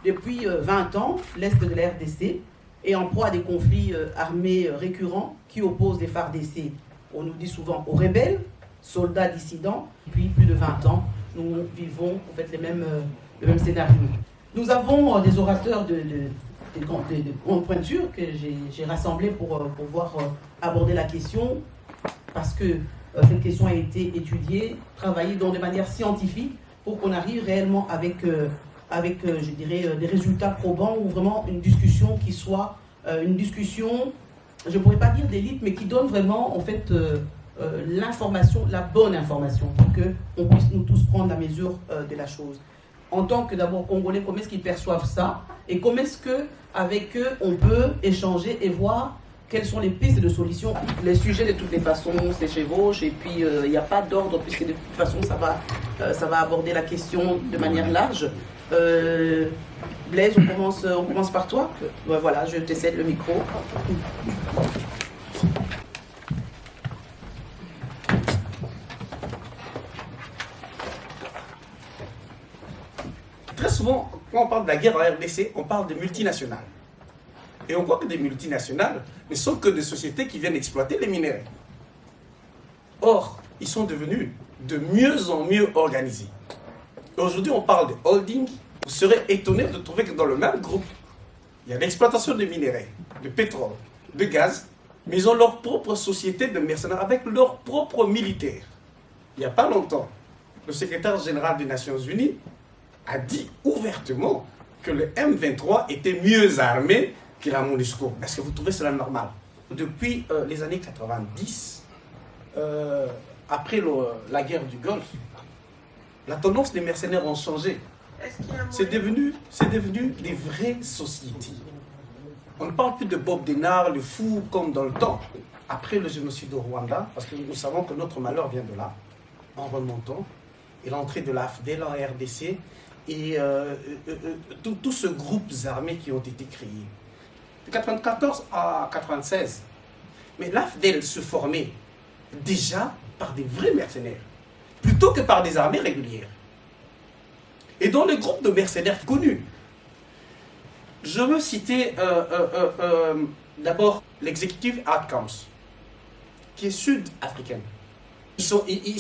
Depuis 20 ans, l'Est de la RDC est en proie à des conflits armés récurrents qui opposent les FARDC, on nous dit souvent, aux rebelles, soldats dissidents. Depuis plus de 20 ans, nous vivons en fait le même scénario. Nous avons des orateurs de grande pointure que j'ai rassemblés pour pouvoir aborder la question, parce que cette question a été étudiée, travaillée de manière scientifique, pour qu'on arrive réellement avec je dirais, des résultats probants, ou vraiment une discussion qui soit une discussion, je ne pourrais pas dire d'élite, mais qui donne vraiment en fait l'information, la bonne information, pour qu'on puisse nous tous prendre la mesure de la chose. En tant que d'abord Congolais, comment est-ce qu'ils perçoivent ça, et comment est-ce qu'avec eux, on peut échanger et voir quelles sont les pistes de solutions. Les sujets, de toutes les façons, s'échevauchent, et puis il n'y a pas d'ordre, puisque de toute façon, ça va aborder la question de manière large. Blaise, on commence par toi. Voilà, je te cède le micro. Très souvent, quand on parle de la guerre en RDC, on parle de multinationales. Et on voit que des multinationales ne sont que des sociétés qui viennent exploiter les minéraux. Or, ils sont devenus de mieux en mieux organisés. Aujourd'hui, on parle de holding. Vous serez étonné de trouver que dans le même groupe, il y a l'exploitation de minéraux, de pétrole, de gaz, mais ils ont leur propre société de mercenaires avec leurs propres militaires. Il n'y a pas longtemps, le secrétaire général des Nations Unies a dit ouvertement que le M23 était mieux armé que la MONUSCO. Est-ce que vous trouvez cela normal? Depuis les années 90, après la guerre du Golfe, la tendance des mercenaires ont changé. C'est devenu des vraies sociétés. On ne parle plus de Bob Denard, le fou, comme dans le temps, après le génocide au Rwanda, parce que nous savons que notre malheur vient de là, en remontant, et l'entrée de l'AFDEL en RDC, et tous ces groupes armés qui ont été créés. De 1994 à 1996, mais l'AFDEL se formait déjà par des vrais mercenaires, plutôt que par des armées régulières. Et dans les groupes de mercenaires connus, je veux citer d'abord l'exécutif Outcomes, qui est sud-africaine. Ils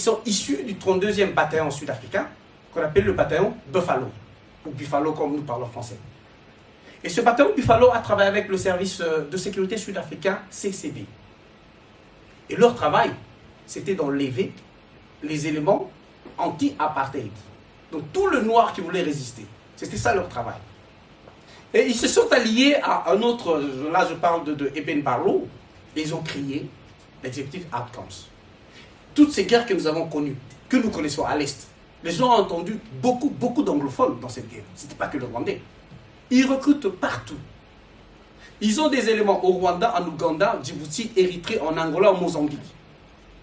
sont issus du 32e bataillon sud-africain, qu'on appelle le bataillon Buffalo, ou Buffalo comme nous parlons français. Et ce bataillon Buffalo a travaillé avec le service de sécurité sud-africain CCD. Et leur travail, c'était d'enlever les éléments anti-apartheid. Donc tout le noir qui voulait résister. C'était ça leur travail. Et ils se sont alliés à un autre, là je parle de Eben Barlow, et ils ont créé l'exécutif Outcomes. Toutes ces guerres que nous avons connues, que nous connaissons à l'Est, les gens ont entendu beaucoup d'anglophones dans cette guerre. Ce n'était pas que le Rwandais. Ils recrutent partout. Ils ont des éléments au Rwanda, en Ouganda, Djibouti, Érythrée, en Angola, en Mozambique.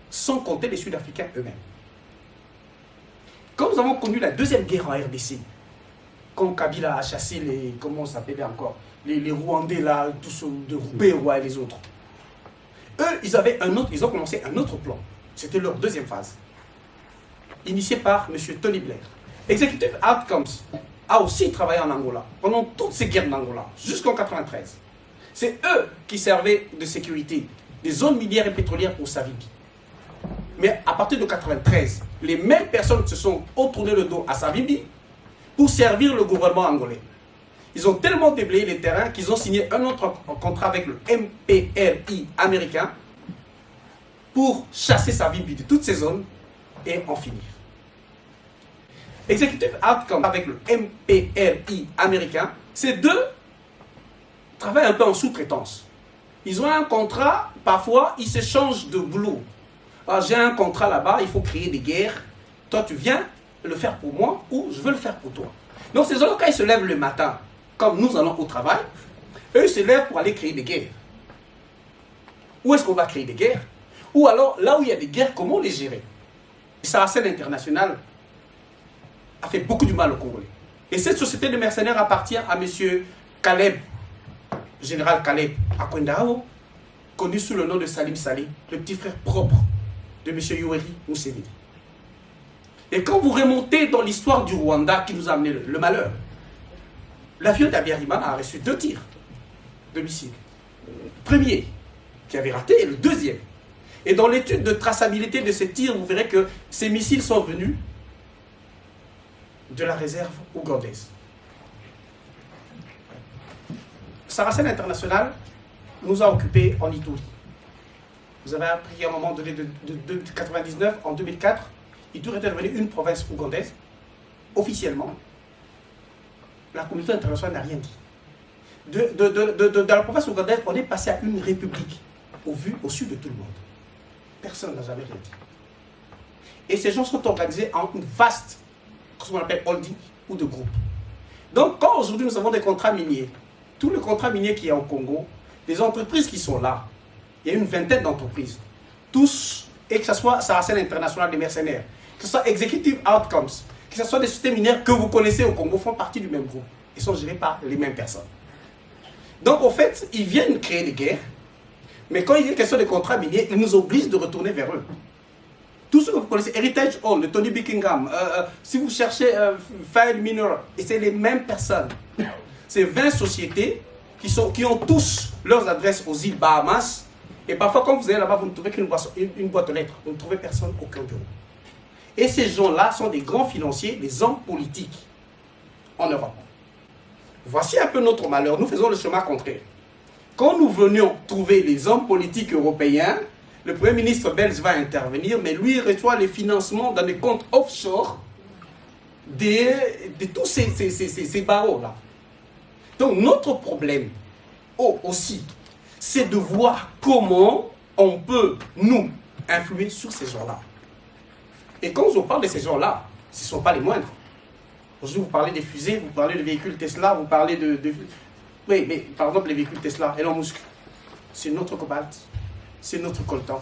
Sans compter les Sud-Africains eux-mêmes. Quand nous avons connu la deuxième guerre en RDC, quand Kabila a chassé les, comment on s'appelait encore, les Rwandais là, tous de Roubaix et les autres. Eux, ils ont commencé un autre plan. C'était leur deuxième phase. Initié par M. Tony Blair. Executive Outcomes a aussi travaillé en Angola, pendant toutes ces guerres d'Angola, jusqu'en 1993. C'est eux qui servaient de sécurité des zones minières et pétrolières pour Savimbi. Mais à partir de 1993, les mêmes personnes se sont tourné le dos à Savimbi pour servir le gouvernement angolais. Ils ont tellement déblayé les terrains qu'ils ont signé un autre contrat avec le MPLI américain pour chasser Savimbi de toutes ces zones et en finir. Executive Outcome avec le MPLI américain, ces deux travaillent un peu en sous-traitance. Ils ont un contrat, parfois ils se changent de boulot. Alors, j'ai un contrat là-bas, il faut créer des guerres. Toi, tu viens le faire pour moi ou je veux le faire pour toi. Donc, ces gens, quand ils se lèvent le matin, comme nous allons au travail, eux, ils se lèvent pour aller créer des guerres. Où est-ce qu'on va créer des guerres? Ou alors, là où il y a des guerres, comment les gérer? Ça, la scène internationale a fait beaucoup du mal aux Congolais. Et cette société de mercenaires appartient à M. Caleb, général Caleb Akwendao, connu sous le nom de Salim Saleh, le petit frère propre de M. Yoweri Museveni. Et quand vous remontez dans l'histoire du Rwanda qui nous a amené le malheur, L'avion d'Abiyarimana a reçu 2 tirs de missiles. Le premier qui avait raté et le deuxième. Et dans l'étude de traçabilité de ces tirs, vous verrez que ces missiles sont venus de la réserve ougandaise. Saracen International nous a occupés en Ituri. Vous avez appris à un moment donné de 1999, en 2004, Ituri était devenue une province ougandaise. Officiellement, la communauté internationale n'a rien dit. De la province ougandaise, on est passé à une république, au sud de tout le monde. Personne n'a jamais rien dit. Et ces gens sont organisés en une vaste, ce qu'on appelle holding ou de groupe. Donc, quand aujourd'hui nous avons des contrats miniers, tous les contrats miniers qu'il y a au Congo, les entreprises qui sont là, il y a une vingtaine d'entreprises, tous, et que ce soit Saracen International des mercenaires, que ce soit Executive Outcomes, que ce soit des sociétés minières que vous connaissez au Congo, font partie du même groupe. Ils sont gérés par les mêmes personnes. Donc, en fait, ils viennent créer des guerres, mais quand il y a question des contrats miniers, ils nous obligent de retourner vers eux. Tous ceux que vous connaissez, Heritage Hall, de Tony Buckingham, si vous cherchez File Mineral, et c'est les mêmes personnes. C'est 20 sociétés qui ont tous leurs adresses aux îles Bahamas. Et parfois, quand vous allez là-bas, vous ne trouvez qu'une boîte aux lettres. Vous ne trouvez personne, aucun bureau. Et ces gens-là sont des grands financiers, des hommes politiques en Europe. Voici un peu notre malheur. Nous faisons le chemin contraire. Quand nous venions trouver les hommes politiques européens, le Premier ministre belge va intervenir, mais lui reçoit les financements dans des comptes offshore de tous ces barreaux-là. Donc notre problème aussi, c'est de voir comment on peut nous influer sur ces gens-là. Et quand je vous parle de ces gens-là, ce ne sont pas les moindres. Aujourd'hui, vous parlez des fusées, vous parlez des véhicules Tesla, vous parlez de... Oui, mais par exemple, les véhicules Tesla, Elon Musk, c'est notre cobalt, c'est notre coltan.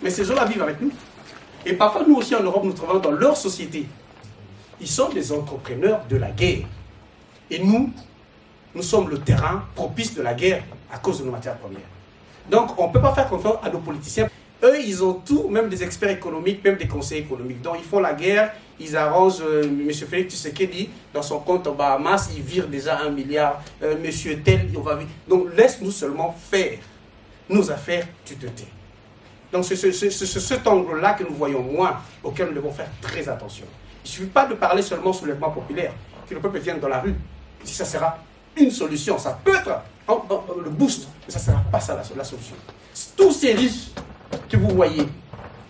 Mais ces gens-là vivent avec nous. Et parfois, nous aussi en Europe, nous travaillons dans leur société. Ils sont des entrepreneurs de la guerre. Et nous sommes le terrain propice de la guerre à cause de nos matières premières. Donc, on ne peut pas faire confiance à nos politiciens. Eux, ils ont tout, même des experts économiques, même des conseils économiques. Donc, ils font la guerre, ils arrangent, M. Félix Tshisekedi, dans son compte en Bahamas, il vire déjà 1 milliard, monsieur tel, on va vivre. Donc, laisse-nous seulement faire nos affaires, tu te tais. Donc, c'est cet angle-là que nous voyons moins, auquel nous devons faire très attention. Il ne suffit pas de parler seulement soulèvement populaire, que le peuple vienne dans la rue. Si ça sera une solution, ça peut être le boost, mais ça ne sera pas ça la solution. Tous ces riches que vous voyez,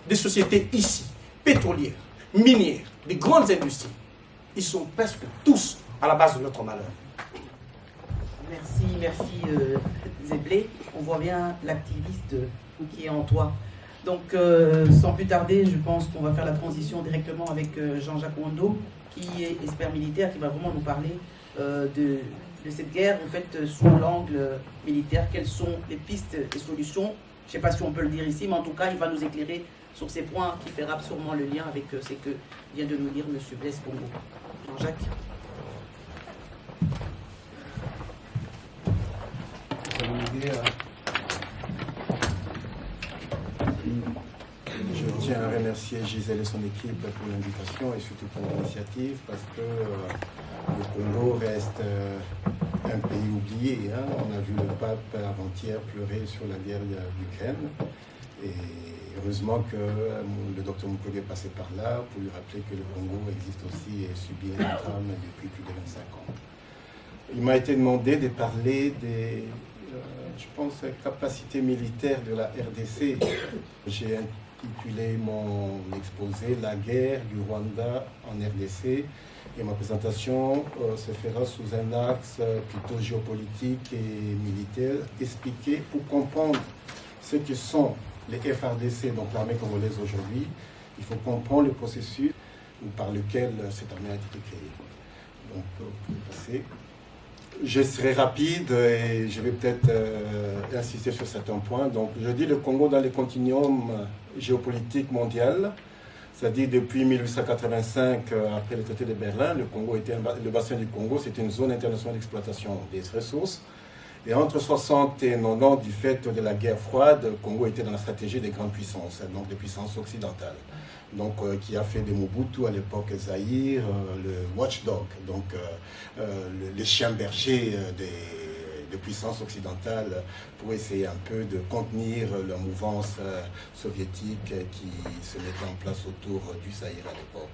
des sociétés ici, pétrolières, minières, des grandes industries, ils sont presque tous à la base de notre malheur. Merci Zéblé. On voit bien l'activiste qui est en toi. Donc, sans plus tarder, je pense qu'on va faire la transition directement avec Jean-Jacques Wando, qui est expert militaire, qui va vraiment nous parler de cette guerre, en fait, sous l'angle militaire. Quelles sont les pistes et solutions? Je ne sais pas si on peut le dire ici, mais en tout cas, il va nous éclairer sur ces points qui fera sûrement le lien avec ce que vient de nous dire M. Blaise Congo. Jean-Jacques. Je tiens à remercier Gisèle et son équipe pour l'invitation et surtout pour l'initiative parce que le Congo reste un pays oublié. Hein. On a vu le pape avant-hier pleurer sur la guerre d'Ukraine. Et heureusement que le docteur Mukwege est passé par là pour lui rappeler que le Congo existe aussi et subit un drame depuis plus de 25 ans. Il m'a été demandé de parler des, je pense, capacités militaires de la RDC. J'ai intitulé mon exposé « La guerre du Rwanda en RDC ». Et ma présentation se fera sous un axe plutôt géopolitique et militaire, expliqué pour comprendre ce que sont les FARDC, donc l'armée congolaise aujourd'hui. Il faut comprendre le processus par lequel cette armée a été créée. Donc, vous pouvez passer. Je serai rapide et je vais peut-être insister sur certains points. Donc, je dis le Congo dans le continuum géopolitique mondial. C'est-à-dire depuis 1885, après le traité de Berlin, le bassin du Congo, c'était une zone internationale d'exploitation des ressources. Et entre 60 et 90, du fait de la guerre froide, le Congo était dans la stratégie des grandes puissances, donc des puissances occidentales. Donc, qui a fait de Mobutu à l'époque Zaïre, le watchdog, donc les chiens bergers des puissances occidentales pour essayer un peu de contenir la mouvance soviétique qui se mettait en place autour du Zaïre à l'époque.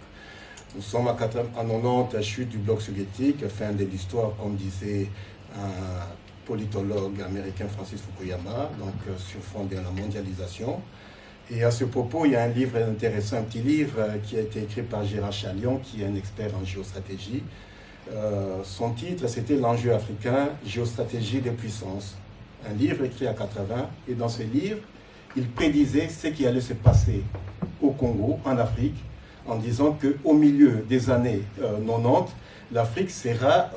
Nous sommes en 90, la chute du bloc soviétique, fin de l'histoire, comme disait un politologue américain Francis Fukuyama, donc sur fond de la mondialisation. Et à ce propos, il y a un livre intéressant, un petit livre qui a été écrit par Gérard Chalion, qui est un expert en géostratégie. Son titre, c'était L'enjeu africain, géostratégie des puissances. Un livre écrit à 80. Et dans ce livre, il prédisait ce qui allait se passer au Congo, en Afrique, en disant qu'au milieu des années 90, l'Afrique sera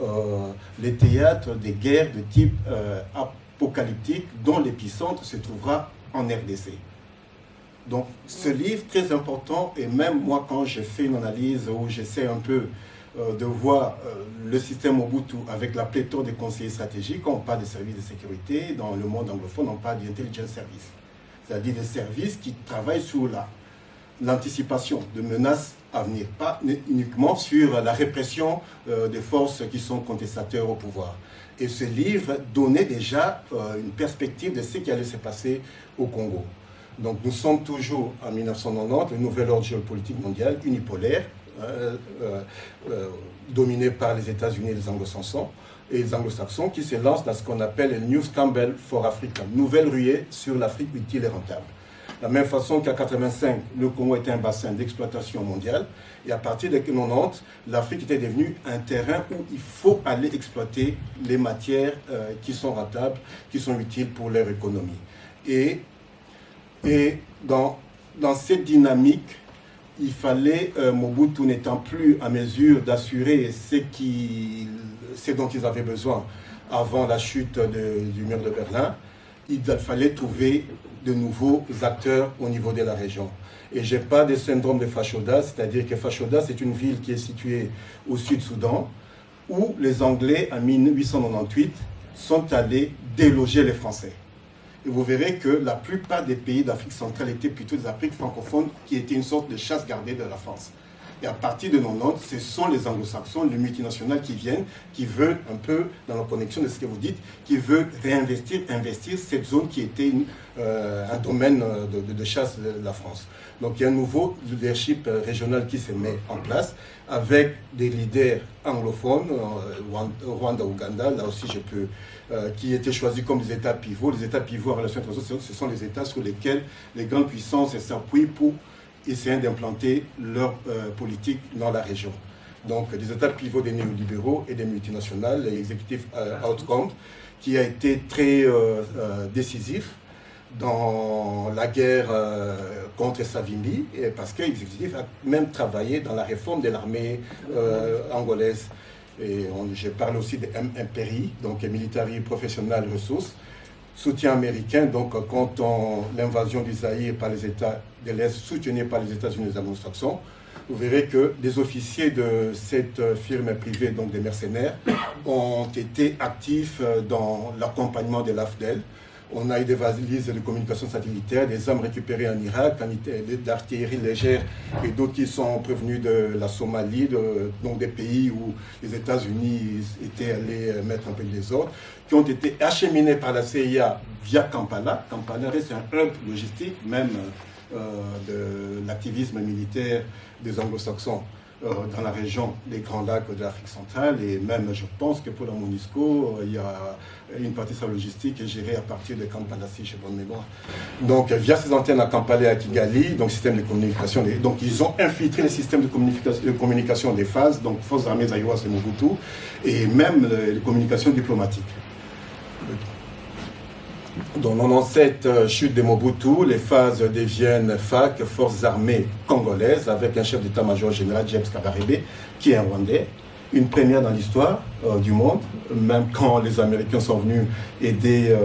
le théâtre des guerres de type apocalyptique dont l'épicentre se trouvera en RDC. Donc ce livre très important, et même moi quand j'ai fait une analyse où j'essaie un peu de voir le système Mobutu avec la pléthore des conseillers stratégiques, quand on parle des services de sécurité, dans le monde anglophone on parle d'intelligence service, c'est-à-dire des services qui travaillent sur l'anticipation de menaces à venir, pas uniquement sur la répression des forces qui sont contestateurs au pouvoir. Et ce livre donnait déjà une perspective de ce qui allait se passer au Congo. Donc nous sommes toujours en 1990, le nouvel ordre géopolitique mondial unipolaire, dominé par les États-Unis et les Anglo-Saxons, qui se lancent dans ce qu'on appelle le New Scramble for Africa, nouvelle ruée sur l'Afrique utile et rentable. De la même façon qu'à 85, le Congo était un bassin d'exploitation mondiale, et à partir de 90, l'Afrique était devenue un terrain où il faut aller exploiter les matières qui sont rentables, qui sont utiles pour leur économie. Et dans cette dynamique, il fallait, Mobutu n'étant plus en mesure d'assurer ce dont ils avaient besoin avant la chute du mur de Berlin, il fallait trouver de nouveaux acteurs au niveau de la région. Et je parle du syndrome de Fashoda, c'est-à-dire que Fashoda, c'est une ville qui est située au Sud-Soudan, où les Anglais, en 1898, sont allés déloger les Français. Et vous verrez que la plupart des pays d'Afrique centrale étaient plutôt des Afriques francophones qui étaient une sorte de chasse gardée de la France. Et à partir de 90, ce sont les anglo-saxons, les multinationales qui viennent, qui veulent un peu, dans la connexion de ce que vous dites, qui veulent investir cette zone qui était un domaine de chasse de la France. Donc il y a un nouveau leadership régional qui se met en place avec des leaders anglophones, Rwanda, Ouganda, là aussi je peux, qui étaient choisis comme des États pivots. Les États pivots en relation internationale, ce sont les États sur lesquels les grandes puissances s'appuient pour essayer d'implanter leur politique dans la région. Donc des États pivots des néolibéraux et des multinationales, l'exécutif Outcome, qui a été très décisif dans la guerre contre Savimbi, parce que l'exécutif a même travaillé dans la réforme de l'armée angolaise. Et je parle aussi de MPRI, donc Military Professional Resources, soutien américain, donc quand l'invasion du Zaïre par les États de l'Est, soutenue par les États-Unis et les anglo-saxons, vous verrez que des officiers de cette firme privée, donc des mercenaires, ont été actifs dans l'accompagnement de l'AFDEL. On a eu des valises de communication satellitaire, des armes récupérées en Irak, d'artillerie légère et d'autres qui sont prévenus de la Somalie, donc des pays où les États-Unis étaient allés mettre un peu de désordre, qui ont été acheminés par la CIA via Kampala. Kampala reste un hub logistique, même de l'activisme militaire des anglo-saxons dans la région des Grands Lacs de l'Afrique centrale, et même je pense que pour la MONUSCO, il y a une partie de sa logistique qui est gérée à partir de Kampala, si j'ai bonne mémoire. Donc via ces antennes à Kampala et à Kigali, donc système de communication, donc ils ont infiltré les systèmes de communication des phases, donc forces armées zaïroises et Mobutu, et même les communications diplomatiques. Dans 97, chute de Mobutu, les phases deviennent FAC, Forces armées congolaises, avec un chef d'état-major général, James Kabarebe, qui est un Rwandais. une première dans l'histoire du monde, même quand les Américains sont venus aider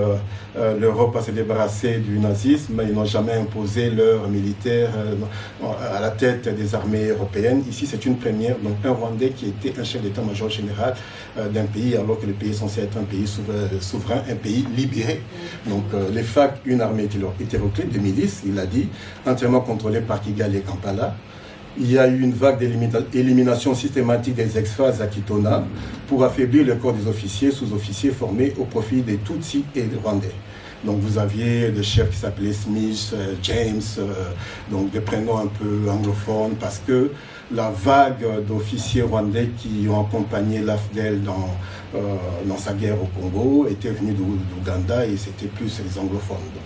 l'Europe à se débarrasser du nazisme, ils n'ont jamais imposé leurs militaires à la tête des armées européennes. Ici, c'est une première, donc un Rwandais qui était un chef d'état-major général d'un pays, alors que le pays est censé être un pays souverain, un pays libéré. Donc les FARC, une armée hétéroclite de milices, il a dit, entièrement contrôlée par Kigali et Kampala. Il y a eu une vague d'élimination systématique des ex-FAS à Kitona pour affaiblir le corps des officiers, sous-officiers formés au profit des Tutsis et des Rwandais. Donc vous aviez des chefs qui s'appelaient Smith, James, donc des prénoms un peu anglophones, parce que la vague d'officiers rwandais qui ont accompagné l'AFDEL dans sa guerre au Congo était venue d'Ouganda et c'était plus les anglophones. Donc.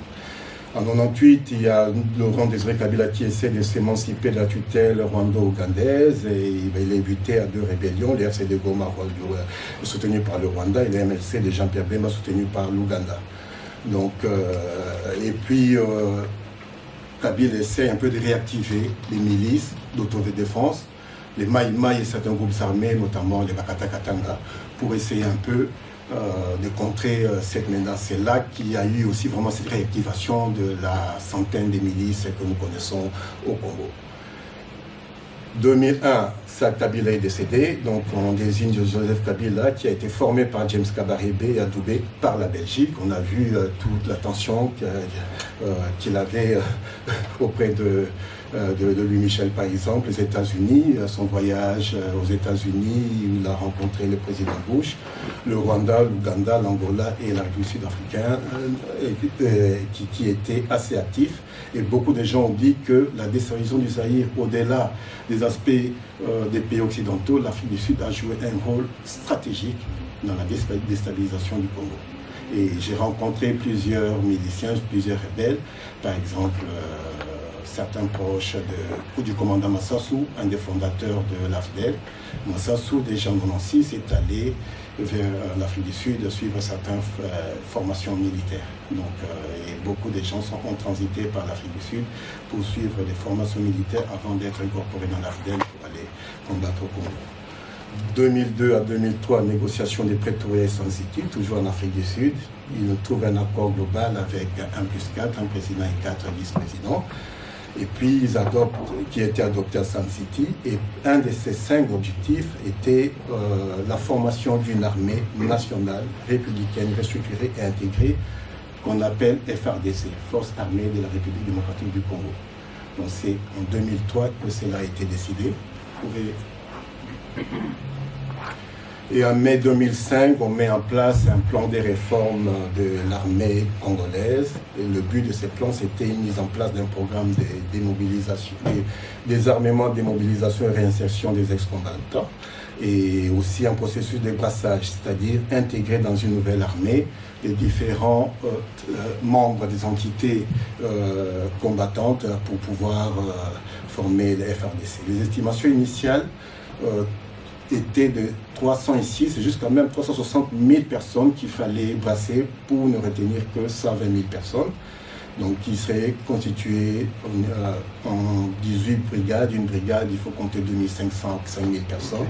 En 1998, il y a Laurent Désiré Kabila qui essaie de s'émanciper de la tutelle rwando-ougandaise et il est buté à 2 rébellions, les RCD Goma soutenu par le Rwanda et les MLC de Jean-Pierre Bemba soutenu par l'Ouganda. Donc, et puis Kabila essaie un peu de réactiver les milices d'autodéfense, les Maï Maï et certains groupes armés, notamment les Bakata Katanga, pour essayer un peu de contrer cette menace. C'est là qu'il y a eu aussi vraiment cette réactivation de la centaine de milices que nous connaissons au Congo. 2001, Kabila est décédé, donc on désigne Joseph Kabila qui a été formé par James Kabarebe et adoubé par la Belgique. On a vu toute la tension qu'il avait auprès de Louis Michel par exemple, les États-Unis, son voyage aux États-Unis, où il a rencontré le président Bush, le Rwanda, l'Ouganda, l'Angola et la République sud-africaine qui étaient assez actifs. Et beaucoup de gens ont dit que la déstabilisation du Zaïre, au-delà des aspects des pays occidentaux, l'Afrique du Sud a joué un rôle stratégique dans la déstabilisation du Congo. Et j'ai rencontré plusieurs miliciens, plusieurs rebelles, par exemple certains proches du commandant Massassou, un des fondateurs de l'AFDEL. Massassou, déjà en 1996, est allé vers l'Afrique du Sud suivre certaines formations militaires. Donc, et beaucoup de gens ont transité par l'Afrique du Sud pour suivre des formations militaires avant d'être incorporés dans l'AFDEL pour aller combattre au Congo. 2002 à 2003, négociation des Pretoria et Sun City, toujours en Afrique du Sud. Ils trouvent un accord global avec 1+4, un président et 4 vice-présidents. Et puis ils adoptent, qui a été adopté à Sun City. Et un de ces 5 objectifs était la formation d'une armée nationale, républicaine, restructurée et intégrée, qu'on appelle FRDC, Force armée de la République démocratique du Congo. Donc c'est en 2003 que cela a été décidé. Vous pouvez... Et en mai 2005, on met en place un plan de réforme de l'armée congolaise. Et le but de ce plan, c'était une mise en place d'un programme de démobilisation, désarmement, démobilisation et réinsertion des ex-combattants. Et aussi un processus de brassage, c'est-à-dire intégrer dans une nouvelle armée les différents membres des entités combattantes pour pouvoir former les FRDC. Les estimations initiales était de 306 jusqu'à même 360 000 personnes qu'il fallait brasser pour ne retenir que 120 000 personnes. Donc qui serait constituée en 18 brigades. Une brigade, il faut compter 2500, 5000 personnes.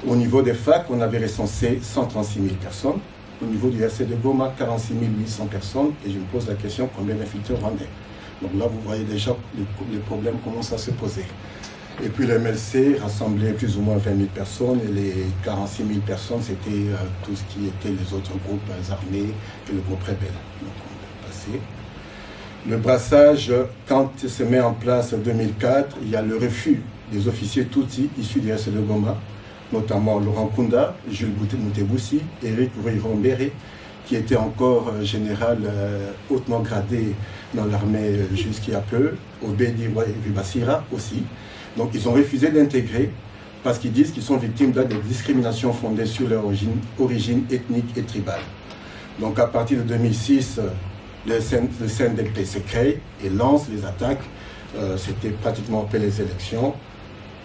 Au niveau des FARC, on avait recensé 136 000 personnes. Au niveau du RCD Goma, 46 800 personnes. Et je me pose la question, combien d'infiltrés rwandais? Donc là, vous voyez déjà les problèmes commencent à se poser. Et puis le MLC rassemblait plus ou moins 20 000 personnes et les 46 000 personnes, c'était tout ce qui était les autres groupes armés et le groupe rebelle. Donc on peut passer. Le brassage, quand il se met en place en 2004, il y a le refus des officiers Tutsis issus du RCD Goma, notamment Laurent Kunda, Jules Mutebussi, Eric Rombere, qui était encore général hautement gradé dans l'armée jusqu'à peu, Obedi Ribasira aussi. Donc ils ont refusé d'intégrer parce qu'ils disent qu'ils sont victimes de discriminations fondées sur leur origine ethnique et tribale. Donc à partir de 2006, le CNDP se crée et lance les attaques. C'était pratiquement après les élections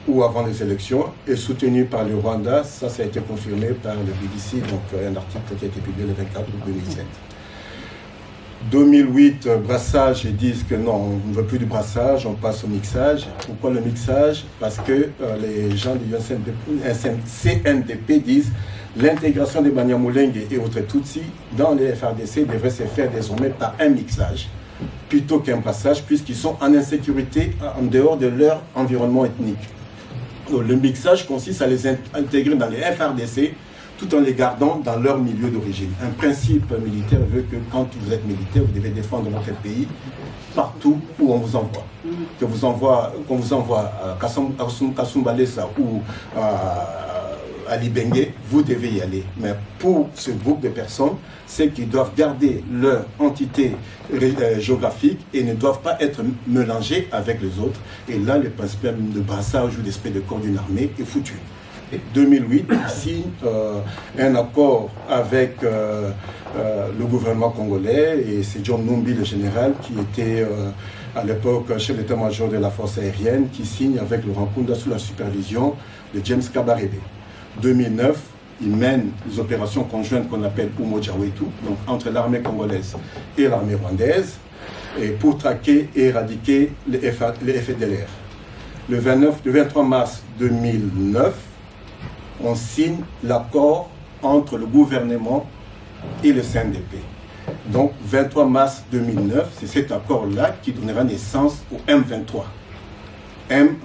ou avant les élections et soutenu par le Rwanda. Ça a été confirmé par le BBC, donc un article qui a été publié le 24 août 2007. 2008, brassage, ils disent que non, on ne veut plus du brassage, on passe au mixage. Pourquoi le mixage? Parce que les gens du CNDP disent l'intégration des Banyamulenge et autres Tutsis dans les FRDC devrait se faire désormais par un mixage plutôt qu'un brassage, puisqu'ils sont en insécurité en dehors de leur environnement ethnique. Donc, le mixage consiste à les intégrer dans les FRDC tout en les gardant dans leur milieu d'origine. Un principe militaire veut que quand vous êtes militaire, vous devez défendre votre pays partout où on vous envoie. Qu'on vous envoie à Kasumbalesa ou à Libengue, vous devez y aller. Mais pour ce groupe de personnes, c'est qu'ils doivent garder leur entité géographique et ne doivent pas être mélangés avec les autres. Et là, le principe même de brassage ou d'esprit de corps d'une armée est foutu. Et 2008, il signe un accord avec le gouvernement congolais, et c'est John Numbi, le général, qui était à l'époque chef d'état-major de la force aérienne, qui signe avec Laurent Kunda sous la supervision de James Kabarebe. 2009, il mène les opérations conjointes qu'on appelle Umoja Wetu, donc entre l'armée congolaise et l'armée rwandaise, et pour traquer et éradiquer les FDLR. Le 23 mars 2009, on signe l'accord entre le gouvernement et le CNDP. Donc, 23 mars 2009, c'est cet accord-là qui donnera naissance au M23.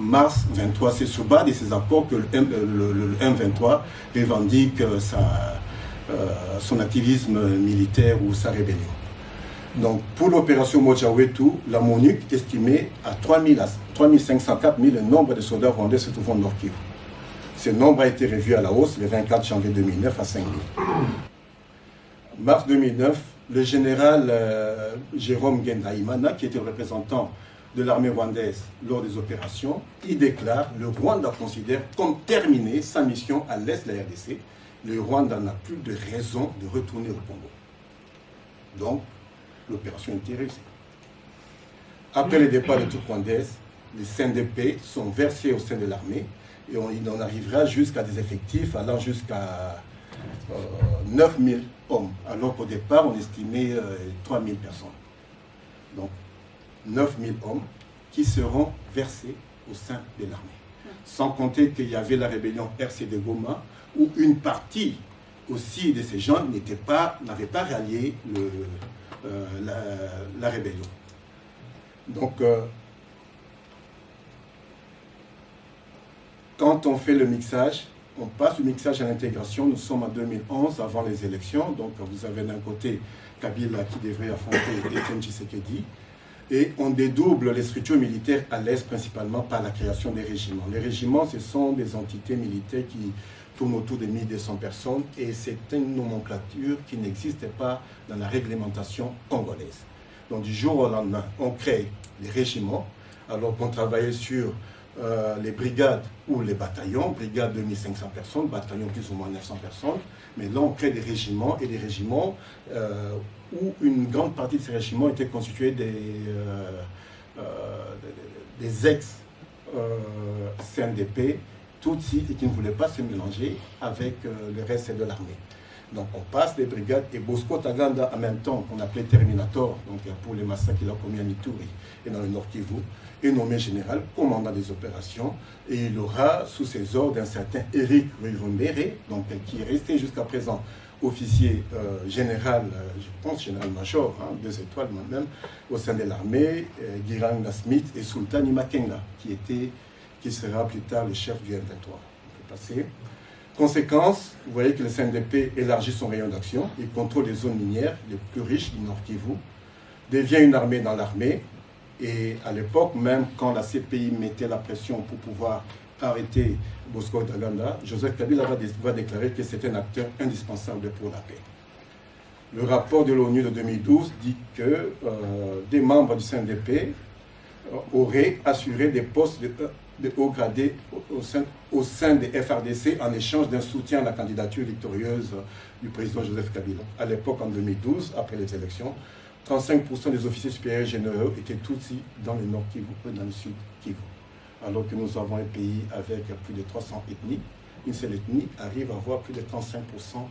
Mars 23, c'est sur base de ces accords que le M23 revendique son activisme militaire ou sa rébellion. Donc, pour l'opération Moja Wetu, la MONUC estimait à 3504 000 le nombre de soldats rwandais se trouvant au Nord Kivu. Ce nombre a été revu à la hausse le 24 janvier 2009 à 5 000. Mars 2009, le général Jérôme Gendaimana, qui était le représentant de l'armée rwandaise lors des opérations, il déclare le Rwanda considère comme terminée sa mission à l'est de la RDC. Le Rwanda n'a plus de raison de retourner au Congo. Donc, l'opération était réussie. Après le départ de troupes rwandaises, les CNDP sont versés au sein de l'armée et il en arrivera jusqu'à des effectifs allant jusqu'à 9 000 hommes, alors qu'au départ, on estimait 3 000 personnes. Donc, 9 000 hommes qui seront versés au sein de l'armée. Sans compter qu'il y avait la rébellion RCD Goma, où une partie aussi de ces gens n'avaient pas rallié la rébellion. Donc, quand on fait le mixage, on passe du mixage à l'intégration. Nous sommes en 2011, avant les élections. Donc, vous avez d'un côté Kabila qui devrait affronter Etienne Tshisekedi. Et on dédouble les structures militaires à l'Est, principalement par la création des régiments. Les régiments, ce sont des entités militaires qui tournent autour de 1200 personnes. Et c'est une nomenclature qui n'existait pas dans la réglementation congolaise. Donc, du jour au lendemain, on crée les régiments, alors qu'on travaillait sur les brigades ou les bataillons, brigades de 1500 personnes, bataillons plus ou moins 900 personnes, mais là on crée des régiments, et des régiments où une grande partie de ces régiments étaient constitués des ex-CNDP, Tutsis, et qui ne voulaient pas se mélanger avec le reste de l'armée. Donc on passe des brigades, et Bosco Taganda, en même temps qu'on appelait Terminator, donc pour les massacres qu'il a commis à Ituri et dans le Nord Kivu, est nommé général, commandant des opérations, et il aura sous ses ordres un certain Eric Ruirumbere, donc qui est resté jusqu'à présent officier général, je pense général-major, 2 étoiles moi-même, au sein de l'armée, Giranga Smith et Sultani Makenga, qui sera plus tard le chef du M23. On peut passer. Conséquence, vous voyez que le CNDP élargit son rayon d'action, il contrôle les zones minières les plus riches du Nord Kivu, devient une armée dans l'armée, et à l'époque, même quand la CPI mettait la pression pour pouvoir arrêter Bosco Ntaganda, Joseph Kabila va déclarer que c'est un acteur indispensable pour la paix. Le rapport de l'ONU de 2012 dit que des membres du CNDP auraient assuré des postes de haut gradé au sein des FRDC en échange d'un soutien à la candidature victorieuse du président Joseph Kabila. À l'époque, en 2012, après les élections, 35% des officiers supérieurs généraux étaient Tutsis dans le Nord Kivu et dans le Sud Kivu. Alors que nous avons un pays avec plus de 300 ethnies, une seule ethnie arrive à avoir plus de 35%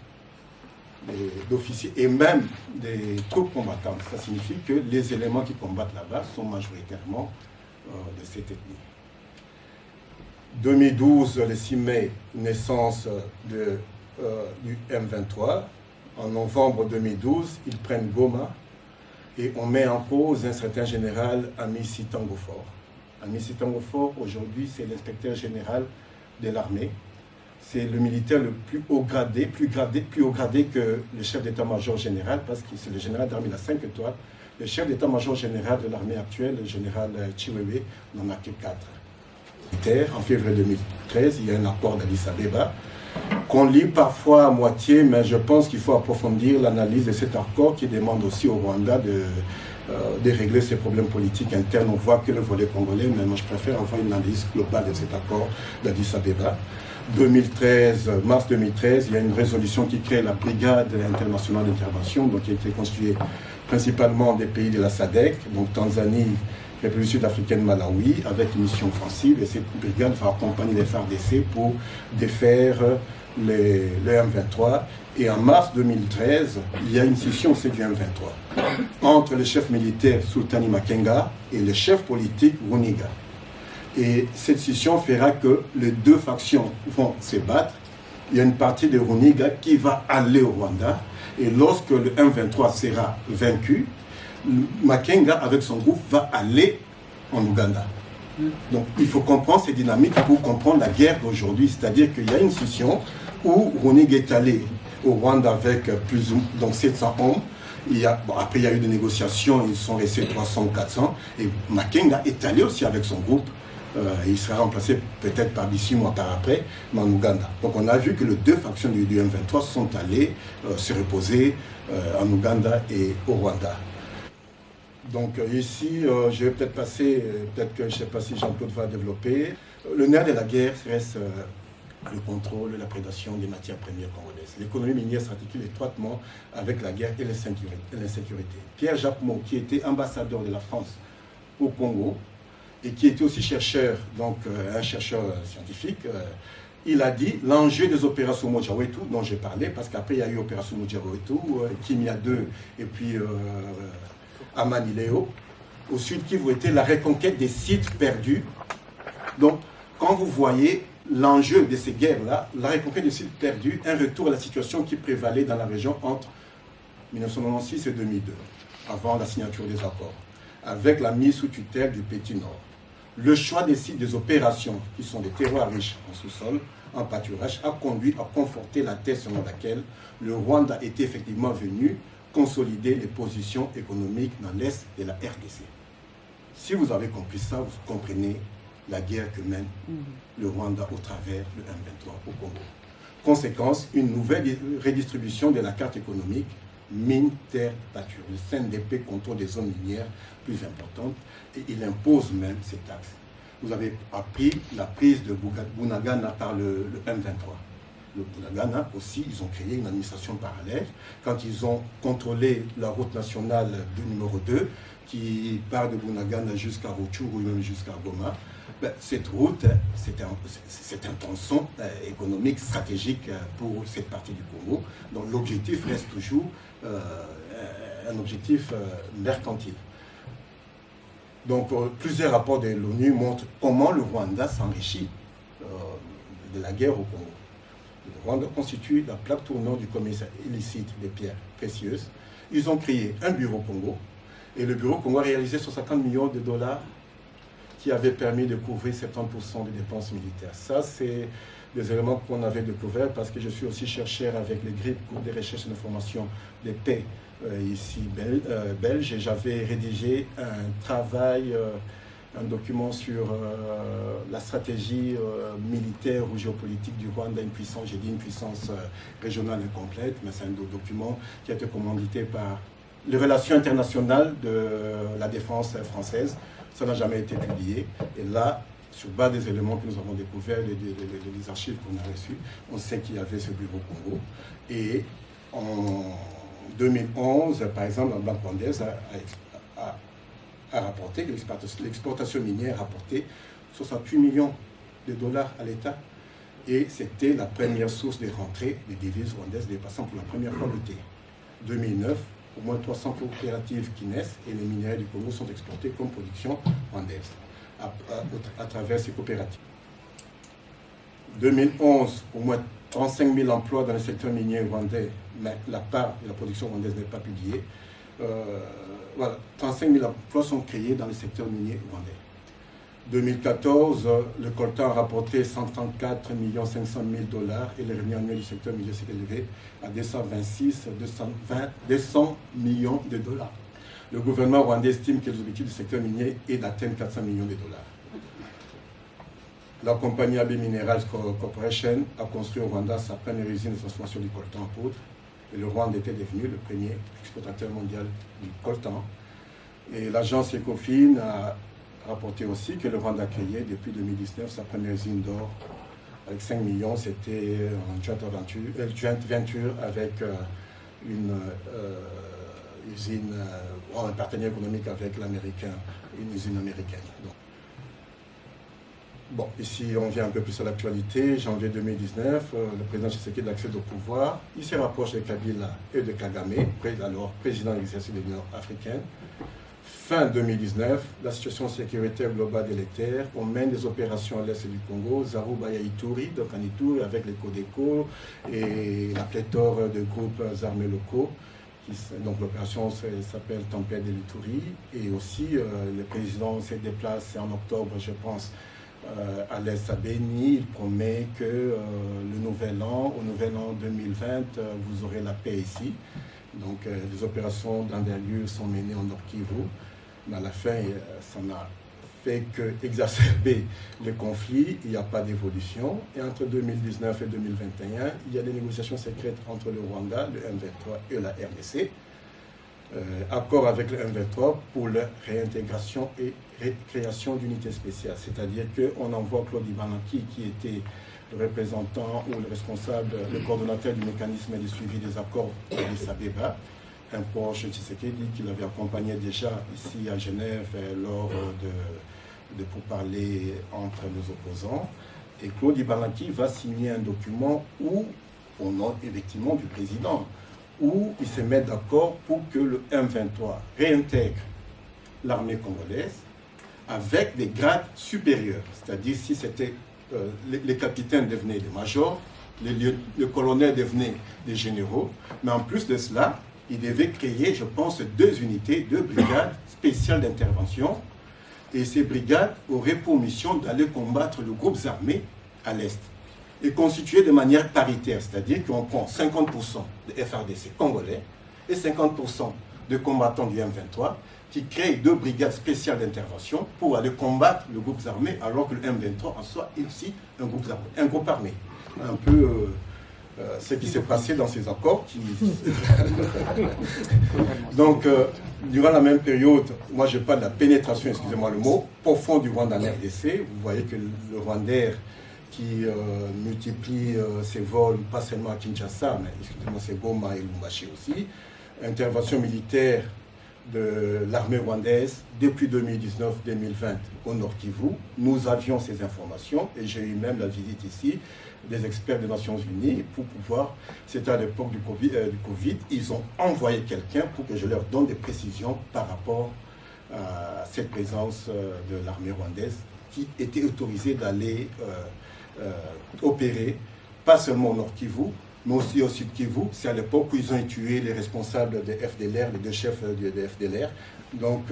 d'officiers et même des troupes combattantes. Ça signifie que les éléments qui combattent là-bas sont majoritairement de cette ethnie. 2012, le 6 mai, naissance du M23. En novembre 2012, ils prennent Goma et on met en cause un certain général Amissi Tangofor. Amissi Tangofor, aujourd'hui, c'est l'inspecteur général de l'armée. C'est le militaire le plus haut gradé, plus haut gradé que le chef d'état-major général, parce que c'est le général d'armée, il a 5 étoiles. Le chef d'état-major général de l'armée actuelle, le général Chiwewe, n'en a que 4. En février 2013, il y a un accord d'Addis Abeba qu'on lit parfois à moitié, mais je pense qu'il faut approfondir l'analyse de cet accord qui demande aussi au Rwanda de régler ses problèmes politiques internes. On voit que le volet congolais, mais moi je préfère avoir une analyse globale de cet accord d'Addis Abeba. 2013, mars 2013, il y a une résolution qui crée la Brigade internationale d'intervention, donc qui a été constituée principalement des pays de la SADC, donc Tanzanie, République sud-africaine, Malawi, avec une mission offensive, et cette brigade va accompagner les FARDC pour défaire le M23. Et en mars 2013, il y a une scission aussi du M23 entre le chef militaire Sultani Makenga et le chef politique Runiga. Et cette scission fera que les deux factions vont se battre. Il y a une partie de Runiga qui va aller au Rwanda, et lorsque le M23 sera vaincu, Makenga, avec son groupe, va aller en Ouganda. Donc il faut comprendre ces dynamiques pour comprendre la guerre d'aujourd'hui. C'est-à-dire qu'il y a une scission où Runiga est allé au Rwanda avec plus ou moins 700 hommes. Après, il y a eu des négociations, ils sont restés 300 ou 400. Et Makenga est allé aussi avec son groupe. Il sera remplacé peut-être par d'ici mois par après, mais en Ouganda. Donc on a vu que les deux factions du M23 sont allées se reposer en Ouganda et au Rwanda. Donc ici, je vais peut-être passer, peut-être que je ne sais pas si Jean-Claude va développer. Le nerf de la guerre reste le contrôle, la prédation des matières premières congolaises. L'économie minière s'articule étroitement avec la guerre et l'insécurité. Pierre Jappemeau, qui était ambassadeur de la France au Congo et qui était aussi chercheur, donc un chercheur scientifique, il a dit l'enjeu des opérations Mojawetu, dont j'ai parlé, parce qu'après il y a eu opération Mojawetu, Kimia 2 et puis Amanileo, au sud Kivu, était la reconquête des sites perdus. Donc, quand vous voyez l'enjeu de ces guerres-là, la reconquête des sites perdus, un retour à la situation qui prévalait dans la région entre 1996 et 2002, avant la signature des accords, avec la mise sous tutelle du Petit Nord. Le choix des sites des opérations, qui sont des terroirs riches en sous-sol, en pâturage, a conduit à conforter la thèse selon laquelle le Rwanda était effectivement venu consolider les positions économiques dans l'Est de la RDC. Si vous avez compris ça, vous comprenez la guerre que mène le Rwanda au travers le M23 au Congo. Conséquence, une nouvelle redistribution de la carte économique, mine, terre, pâture. Le CNDP contrôle des zones minières plus importantes et il impose même ces taxes. Vous avez appris la prise de Bunagana par le M23. Le Bunagana aussi, ils ont créé une administration parallèle. Quand ils ont contrôlé la route nationale numéro 2, qui part de Bunagana jusqu'à Rutshuru ou même jusqu'à Goma, cette route, c'est un tronçon économique stratégique pour cette partie du Congo. Donc l'objectif reste toujours un objectif mercantile. Donc plusieurs rapports de l'ONU montrent comment le Rwanda s'enrichit de la guerre au Congo. Le Rwanda constitue la plaque tournante du commerce illicite des pierres précieuses. Ils ont créé un bureau Congo, et le bureau Congo a réalisé 60 millions de dollars qui avaient permis de couvrir 70% des dépenses militaires. Ça, c'est des éléments qu'on avait découverts parce que je suis aussi chercheur avec les GRIP, Groupe de recherche et d'information de paix, ici belge, et j'avais rédigé un travail, un document sur la stratégie militaire ou géopolitique du Rwanda, une puissance, j'ai dit une puissance régionale incomplète, mais c'est un document qui a été commandité par les relations internationales de la défense française. Ça n'a jamais été publié. Et là, sur base des éléments que nous avons découverts, les archives qu'on a reçues, on sait qu'il y avait ce bureau Congo. Et en 2011, par exemple, la Banque rwandaise a rapporté que l'exportation minière a rapporté 68 millions de dollars à l'État. Et c'était la première source de rentrée des devises rwandaises dépassant pour la première fois l'été. 2009, au moins 300 coopératives qui naissent et les minéraux du Congo sont exportés comme production rwandaise à travers ces coopératives. 2011, au moins 35 000 emplois dans le secteur minier rwandais, mais la part de la production rwandaise n'est pas publiée. Voilà, 35 000 emplois sont créés dans le secteur minier rwandais. 2014, le coltan a rapporté 134 500 000 $ et le revenu annuel du secteur minier s'est élevé à 200 millions de dollars. Le gouvernement rwandais estime que l'objectif du secteur minier est d'atteindre 400 millions de dollars. La compagnie AB Minerals Corporation a construit au Rwanda sa première usine de transformation du coltan en poudre et le Rwanda était devenu le premier exportateur mondial du coltan. Et l'agence Ecofin a rapporté aussi que le Rwanda a créé depuis 2019 sa première usine d'or avec 5 millions. C'était en joint venture avec une usine, un partenaire économique avec l'américain, une usine américaine. Donc, bon, ici on vient un peu plus à l'actualité. Janvier 2019, le président Tshisekedi accède au pouvoir. Il se rapproche de Kabila et de Kagame, alors président de l'exercice de l'Union africaine. Fin 2019, la situation sécuritaire globale délétère. On mène des opérations à l'est du Congo, Zarouba et Ituri, donc en Ituri avec les Codeco et la pléthore de groupes armés locaux. Donc l'opération s'appelle Tempête de l'Ituri. Et aussi, le président s'est déplacé en octobre, je pense, à l'est à Béni. Il promet que au nouvel an 2020, vous aurez la paix ici. Donc les opérations d'envergure sont menées en Nord-Kivu. Mais à la fin, ça n'a fait qu'exacerber le conflit. Il n'y a pas d'évolution. Et entre 2019 et 2021, il y a des négociations secrètes entre le Rwanda, le M23 et la RDC. Accord avec le M23 pour la réintégration et création d'unités spéciales. C'est-à-dire qu'on envoie Claude Ibanaki, qui était le représentant ou le responsable, le coordonnateur du mécanisme de suivi des accords d'Addis Abeba, un proche de Tshisekedi qui l'avait accompagné déjà ici à Genève lors de pourparlers entre les opposants. Et Claude Ibanaki va signer un document où, au nom effectivement du président, où il se met d'accord pour que le M23 réintègre l'armée congolaise avec des grades supérieurs. C'est-à-dire si c'était les capitaines devenaient des majors, les colonels devenaient des généraux, mais en plus de cela, il devait créer, je pense, 2 unités, 2 brigades spéciales d'intervention, et ces brigades auraient pour mission d'aller combattre les groupes armés à l'Est, et constituées de manière paritaire, c'est-à-dire qu'on prend 50% de FRDC congolais et 50% de combattants du M23, qui créent 2 brigades spéciales d'intervention pour aller combattre les groupes armés, alors que le M23 en soi est aussi un groupe armé. Un peu ce qui s'est passé dans ces accords. Donc, durant la même période, moi je parle de la pénétration, excusez-moi le mot, profond du Rwanda en RDC. Vous voyez que le Rwandais qui multiplie ses vols, pas seulement à Kinshasa, mais excusez-moi, c'est Goma et Lubumbashi aussi. Intervention militaire de l'armée rwandaise depuis 2019-2020 au Nord-Kivu. Nous avions ces informations et j'ai eu même la visite ici des experts des Nations Unies pour pouvoir, c'était à l'époque du COVID, ils ont envoyé quelqu'un pour que je leur donne des précisions par rapport à cette présence de l'armée rwandaise qui était autorisée d'aller opérer, pas seulement au Nord-Kivu, mais aussi au Sud-Kivu. C'est à l'époque où ils ont tué les responsables des FDLR, les 2 chefs des FDLR. Donc,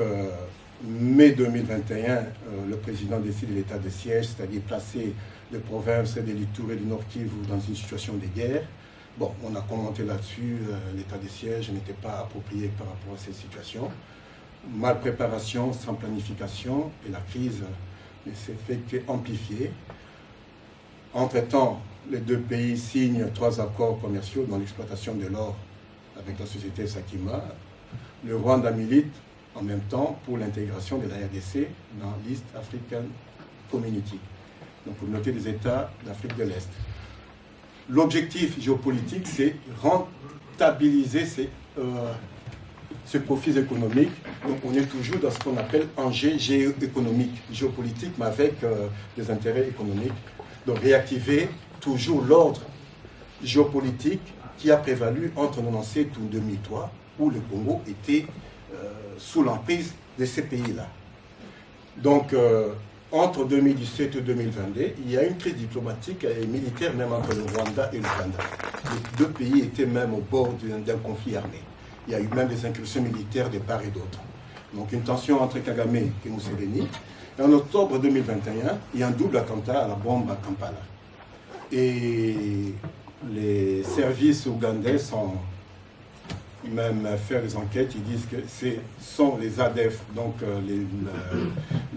mai 2021, le président décide de l'état de siège, c'est-à-dire placer les provinces de l'Ituri et du Nord-Kivu dans une situation de guerre. Bon, on a commenté là-dessus, l'état de siège n'était pas approprié par rapport à cette situation. Mal préparation, sans planification, et la crise ne s'est fait qu'amplifier. Entre-temps, les 2 pays signent 3 accords commerciaux dans l'exploitation de l'or avec la société Sakima. Le Rwanda milite en même temps pour l'intégration de la RDC dans l'East African Community, donc communauté des États d'Afrique de l'Est. L'objectif géopolitique, c'est rentabiliser ces profits économiques. Donc on est toujours dans ce qu'on appelle enjeu géoéconomique, géopolitique, mais avec des intérêts économiques. Donc réactiver toujours l'ordre géopolitique qui a prévalu entre 1997 et 2003, où le Congo était sous l'emprise de ces pays-là. Donc, entre 2017 et 2022, il y a une crise diplomatique et militaire même entre le Rwanda et l'Ouganda. Les deux pays étaient même au bord d'un conflit armé. Il y a eu même des incursions militaires de part et d'autre. Donc une tension entre Kagame et Museveni. Et en octobre 2021, il y a un double attentat à la bombe à Kampala. Et les services ougandais sont même faire des enquêtes, ils disent que ce sont les ADF, donc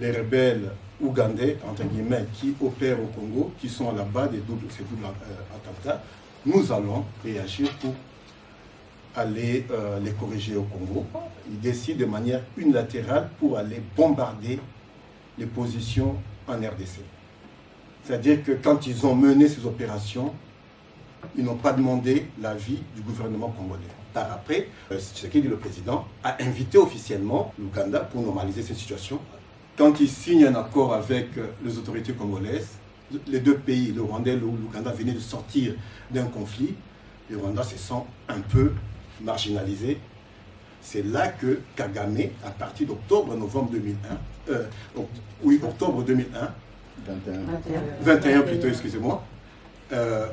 les rebelles ougandais, entre guillemets, qui opèrent au Congo, qui sont à la base de ces doubles attentats. Nous allons réagir pour aller les corriger au Congo. Ils décident de manière unilatérale pour aller bombarder les positions en RDC. C'est-à-dire que quand ils ont mené ces opérations, ils n'ont pas demandé l'avis du gouvernement congolais. Par après, Tshisekedi, le président, a invité officiellement l'Ouganda pour normaliser cette situation. Quand il signe un accord avec les autorités congolaises, les deux pays, le Rwanda et l'Ouganda, venaient de sortir d'un conflit. Le Rwanda se sent un peu marginalisé. C'est là que Kagame, à partir d'octobre-novembre 2001, octobre 2001, 21 plutôt, excusez-moi,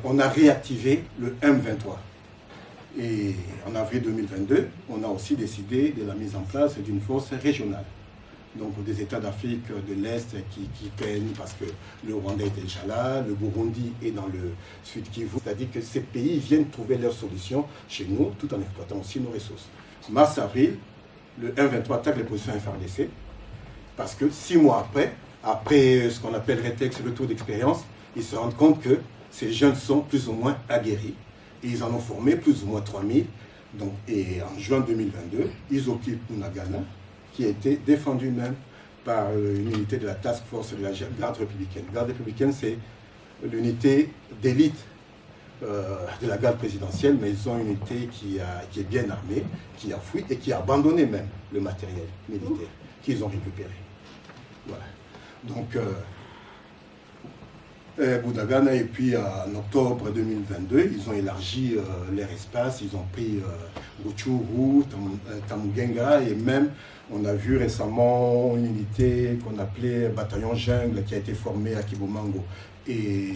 on a réactivé le M23. Et en avril 2022, on a aussi décidé de la mise en place d'une force régionale. Donc des États d'Afrique de l'Est qui peinent parce que le Rwanda est déjà là, le Burundi est dans le Sud Kivu. C'est-à-dire que ces pays viennent trouver leurs solutions chez nous tout en exploitant aussi nos ressources. Mars-avril, le M23 attaque les positions FARDC parce que 6 mois après ce qu'on appelle rétexte, le tour d'expérience, ils se rendent compte que ces jeunes sont plus ou moins aguerris. Et ils en ont formé plus ou moins 3000. Donc, et en juin 2022, ils occupent Bunagana, qui a été défendu même par une unité de la Task Force de la Garde républicaine. La Garde républicaine, c'est l'unité d'élite de la garde présidentielle, mais ils ont une unité qui est bien armée, qui a fui et qui a abandonné même le matériel militaire qu'ils ont récupéré. Voilà. Donc, Bunagana, et puis en octobre 2022, ils ont élargi leur espace, ils ont pris Rutshuru, Tamugenga, et même on a vu récemment une unité qu'on appelait Bataillon Jungle qui a été formée à Kibumango et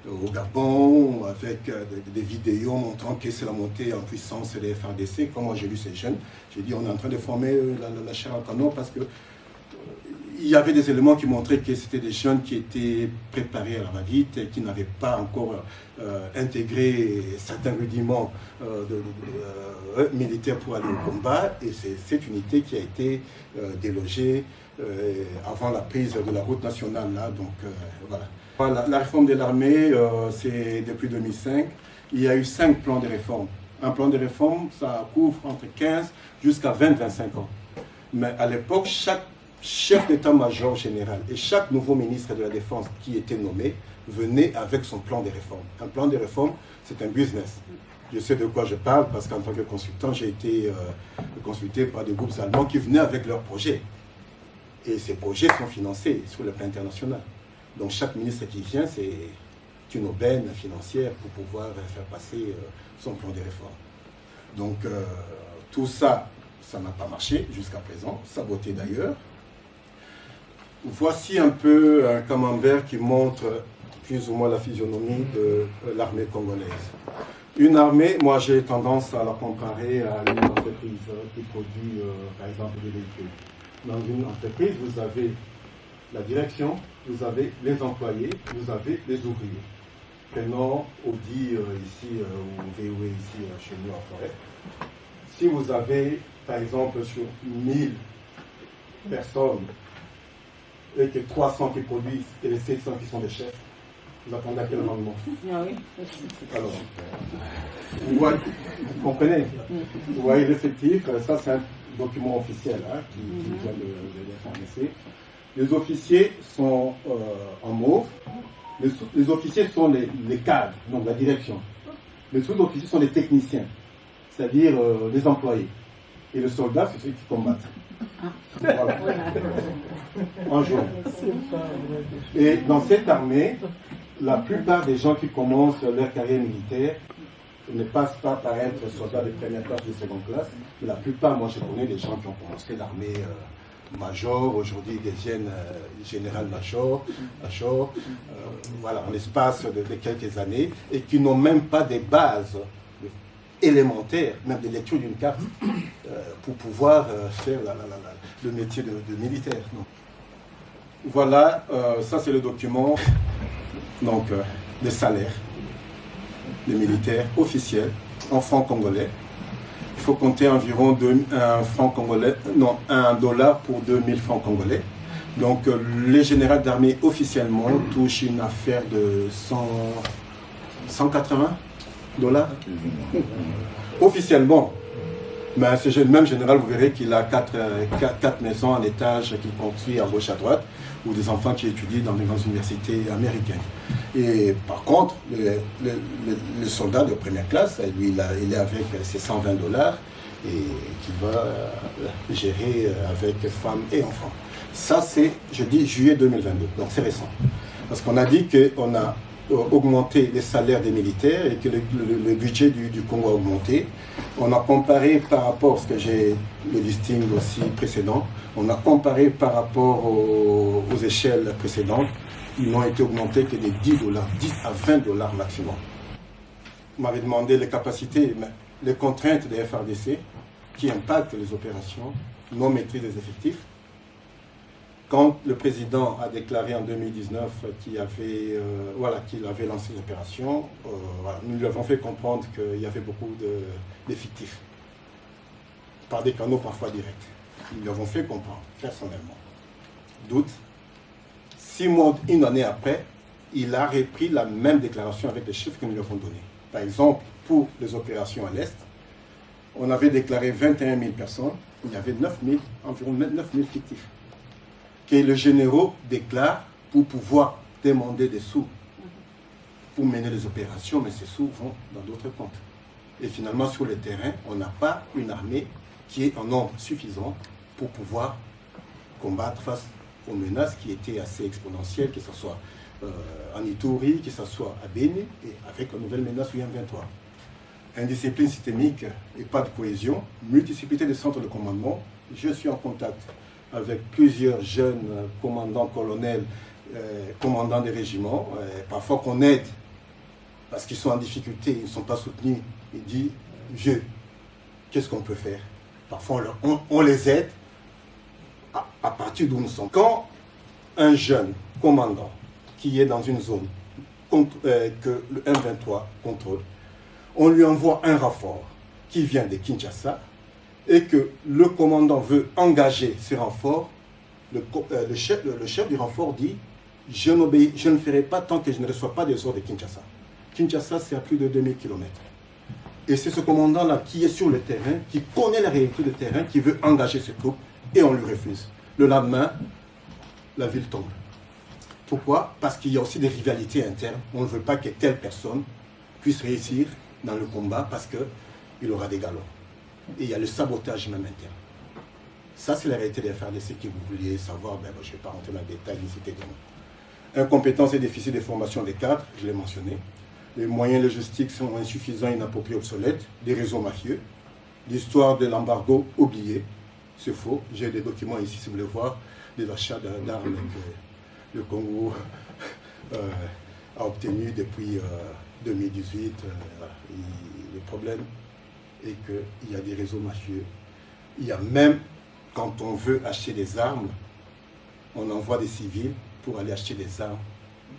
au Gabon, avec des vidéos montrant que c'est la montée en puissance des FARDC. Quand moi j'ai lu ces jeunes, j'ai dit on est en train de former la chair à canon parce que il y avait des éléments qui montraient que c'était des jeunes qui étaient préparés à la va-vite et qui n'avaient pas encore intégré certains rudiments militaires pour aller au combat. Et c'est cette unité qui a été délogée avant la prise de la route nationale. Là, donc, voilà. La réforme de l'armée, c'est depuis 2005. Il y a eu 5 plans de réforme. Un plan de réforme, ça couvre entre 15 jusqu'à 20-25 ans. Mais à l'époque, chaque chef d'état-major général et chaque nouveau ministre de la Défense qui était nommé venait avec son plan de réforme. Un plan de réforme, c'est un business. Je sais de quoi je parle parce qu'en tant que consultant, j'ai été consulté par des groupes allemands qui venaient avec leurs projets. Et ces projets sont financés sur le plan international. Donc chaque ministre qui vient, c'est une aubaine financière pour pouvoir faire passer son plan de réforme. Donc tout ça, ça n'a pas marché jusqu'à présent, saboté d'ailleurs. Voici un peu un camembert qui montre plus ou moins la physionomie de l'armée congolaise. Une armée, moi j'ai tendance à la comparer à une entreprise qui produit par exemple des véhicules. Dans une entreprise, vous avez la direction, vous avez les employés, vous avez les ouvriers. Prenons Audi ici, ou VW ici chez nous en forêt. Si vous avez par exemple sur 1000 personnes, et que 300 qui produisent et les 700 qui sont des chefs, vous attendez à quel rendement? Ah oui. Alors, vous comprenez? Vous voyez l'effectif, ça c'est un document officiel qui vient de FARDC. Les officiers sont en mauve, les officiers sont les cadres, donc la direction. Les sous-officiers sont les techniciens, c'est-à-dire les employés. Et les soldats, c'est ceux qui combattent. Voilà. En jaune. Et dans cette armée, la plupart des gens qui commencent leur carrière militaire ne passent pas par être soldats de première classe ou de seconde classe. La plupart, moi je connais des gens qui ont commencé l'armée major, aujourd'hui deviennent général-major, voilà, en l'espace de quelques années, et qui n'ont même pas des bases élémentaires, même de lecture d'une carte, pour pouvoir faire le métier de militaire. Non. Voilà, ça c'est le document, donc le salaire des militaires officiels en francs congolais. Il faut compter environ $1 pour 2000 francs congolais. Donc les généraux d'armée officiellement touchent une affaire de 180 $. Officiellement. Mais ce même général, vous verrez qu'il a quatre maisons en étage qui construit à gauche à droite, ou des enfants qui étudient dans les grandes universités américaines. Et par contre, le soldat de première classe, lui, il est avec ses $120 et qui va gérer avec femmes et enfants. Ça, c'est, je dis, juillet 2022, donc c'est récent. Parce qu'on a dit qu'on a augmenté les salaires des militaires et que le budget du Congo a augmenté. On a comparé par rapport, parce que j'ai le listing aussi précédent, on a comparé par rapport aux échelles précédentes, ils n'ont été augmentés que de $10, 10 à $20 maximum. Vous m'avez demandé les capacités, mais les contraintes des FARDC qui impactent les opérations, non maîtrise des effectifs. Quand le président a déclaré en 2019 qu'il avait lancé l'opération, nous lui avons fait comprendre qu'il y avait beaucoup d'effectifs, par des canaux parfois directs. Nous lui avons fait comprendre, personnellement. Doute. 6 mois, une année après, il a repris la même déclaration avec les chiffres que nous lui avons donnés. Par exemple, pour les opérations à l'Est, on avait déclaré 21 000 personnes, il y avait environ 9 000 fictifs. Que le généraux déclare pour pouvoir demander des sous pour mener les opérations, mais ces sous vont dans d'autres comptes. Et finalement, sur le terrain, on n'a pas une armée qui est en nombre suffisant pour pouvoir combattre face aux menaces qui étaient assez exponentielles, que ce soit en Ituri, que ce soit à Béni, et avec la nouvelle menace UM23. Indiscipline systémique et pas de cohésion, multiplicité des centres de commandement. Je suis en contact avec plusieurs jeunes commandants, colonels, commandants des régiments, parfois qu'on aide parce qu'ils sont en difficulté, ils ne sont pas soutenus. Ils disent, vieux, qu'est-ce qu'on peut faire? Parfois on les aide à partir d'où nous sommes. Quand un jeune commandant qui est dans une zone que le M23 contrôle, on lui envoie un renfort qui vient de Kinshasa, et que le commandant veut engager ce renfort, le chef du renfort dit « je ne ferai pas tant que je ne reçois pas des ordres de Kinshasa ». Kinshasa, c'est à plus de 2000 km. Et c'est ce commandant-là qui est sur le terrain, qui connaît la réalité du terrain, qui veut engager ses troupes, et on lui refuse. Le lendemain, la ville tombe. Pourquoi? Parce qu'il y a aussi des rivalités internes. On ne veut pas que telle personne puisse réussir dans le combat parce qu'il aura des galons. Et il y a le sabotage même interne. Ça, c'est la réalité des FARDC que vous vouliez savoir. Ben, je ne vais pas rentrer dans le détail, c'était donc. Incompétence et déficit de formation des cadres, je l'ai mentionné. Les moyens logistiques sont insuffisants, inappropriés, obsolètes. Des réseaux mafieux. L'histoire de l'embargo oublié. C'est faux. J'ai des documents ici, si vous voulez voir, des achats d'armes que le Congo a obtenus depuis 2018. Le problème et qu'il y a des réseaux mafieux. Il y a même, quand on veut acheter des armes, on envoie des civils pour aller acheter des armes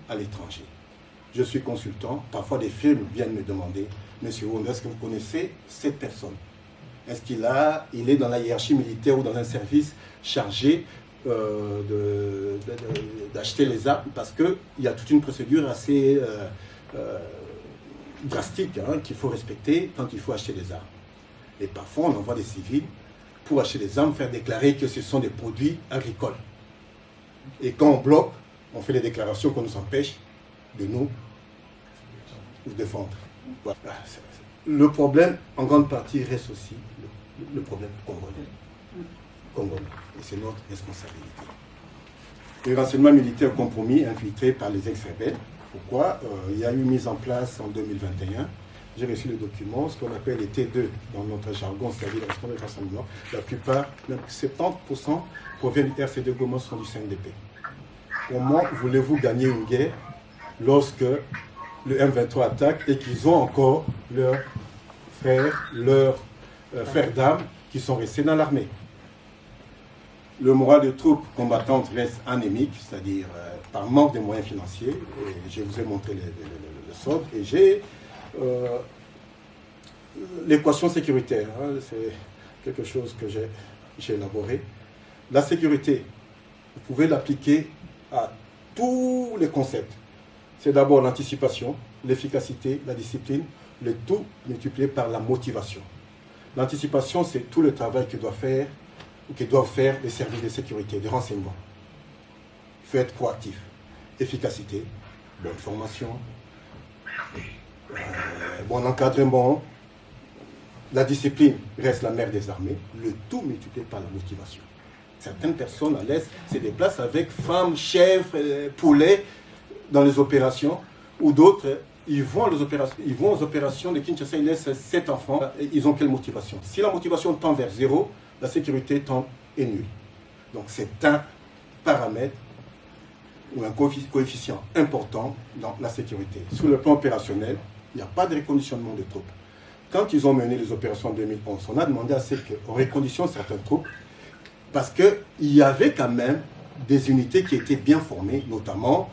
à l'étranger. Je suis consultant, parfois des firmes viennent me demander, Monsieur Wong, est-ce que vous connaissez cette personne? Est-ce qu'il est dans la hiérarchie militaire ou dans un service chargé d'acheter les armes? Parce qu'il y a toute une procédure assez drastique qu'il faut respecter quand il faut acheter des armes. Et parfois, on envoie des civils pour acheter des armes, faire déclarer que ce sont des produits agricoles. Et quand on bloque, on fait des déclarations qu'on nous empêche de nous défendre. Voilà. Le problème, en grande partie, reste aussi le problème congolais. Et c'est notre responsabilité. Les renseignements militaires compromis, infiltrés par les ex-rebelles, Pourquoi? Il y a eu mise en place en 2021, j'ai reçu le document, ce qu'on appelle les T2 dans notre jargon, c'est-à-dire les responsables de rassemblement. La plupart, même 70% proviennent du RC2 Goma, sont du CNDP. Comment voulez-vous gagner une guerre lorsque le M23 attaque et qu'ils ont encore leurs frères, leurs frères d'armes qui sont restés dans l'armée? Le moral des troupes combattantes reste anémique, c'est-à-dire par manque de moyens financiers. Et je vous ai montré le solde. Et j'ai l'équation sécuritaire. Hein, c'est quelque chose que j'ai élaboré. La sécurité, vous pouvez l'appliquer à tous les concepts. C'est d'abord l'anticipation, l'efficacité, la discipline, le tout multiplié par la motivation. L'anticipation, c'est tout le travail que doivent faire les services de sécurité, de renseignement. Il faut être proactif. Efficacité, bonne formation, bon encadrement. La discipline reste la mère des armées, le tout multiplié par la motivation. Certaines personnes à l'Est se déplacent avec femmes, chèvres, poulets dans les opérations, ou d'autres, ils vont aux opérations de Kinshasa, ils laissent 7 enfants, ils ont quelle motivation? Si la motivation tend vers 0, la sécurité tend et nuit. Donc c'est un paramètre ou un coefficient important dans la sécurité. Sur le plan opérationnel, il n'y a pas de reconditionnement de troupes. Quand ils ont mené les opérations en 2011, on a demandé à ce qu'on reconditionne certaines troupes parce qu'il y avait quand même des unités qui étaient bien formées, notamment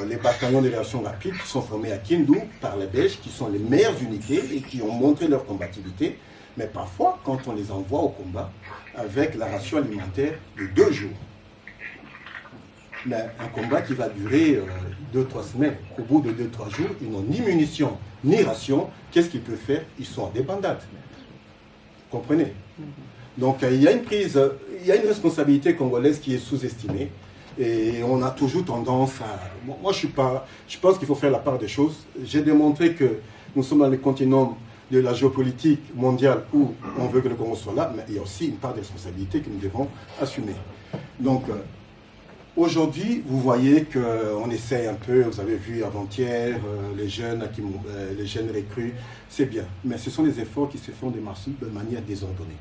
les bataillons de réaction rapide qui sont formés à Kindu par les Belges, qui sont les meilleures unités et qui ont montré leur combativité. Mais parfois, quand on les envoie au combat, avec la ration alimentaire de 2 jours, mais un combat qui va durer 2-3 semaines, au bout de 2-3 jours, ils n'ont ni munitions, ni ration. Qu'est-ce qu'ils peuvent faire? Ils sont en débandade. Vous comprenez? Donc il y a une responsabilité congolaise qui est sous-estimée. Et on a toujours tendance à... Moi, je pense qu'il faut faire la part des choses. J'ai démontré que nous sommes dans le continent de la géopolitique mondiale où on veut que le Congo soit là, mais il y a aussi une part de responsabilité que nous devons assumer. Donc, aujourd'hui, vous voyez qu'on essaie un peu, vous avez vu avant-hier, les jeunes recrues, c'est bien. Mais ce sont des efforts qui se font de manière désordonnée.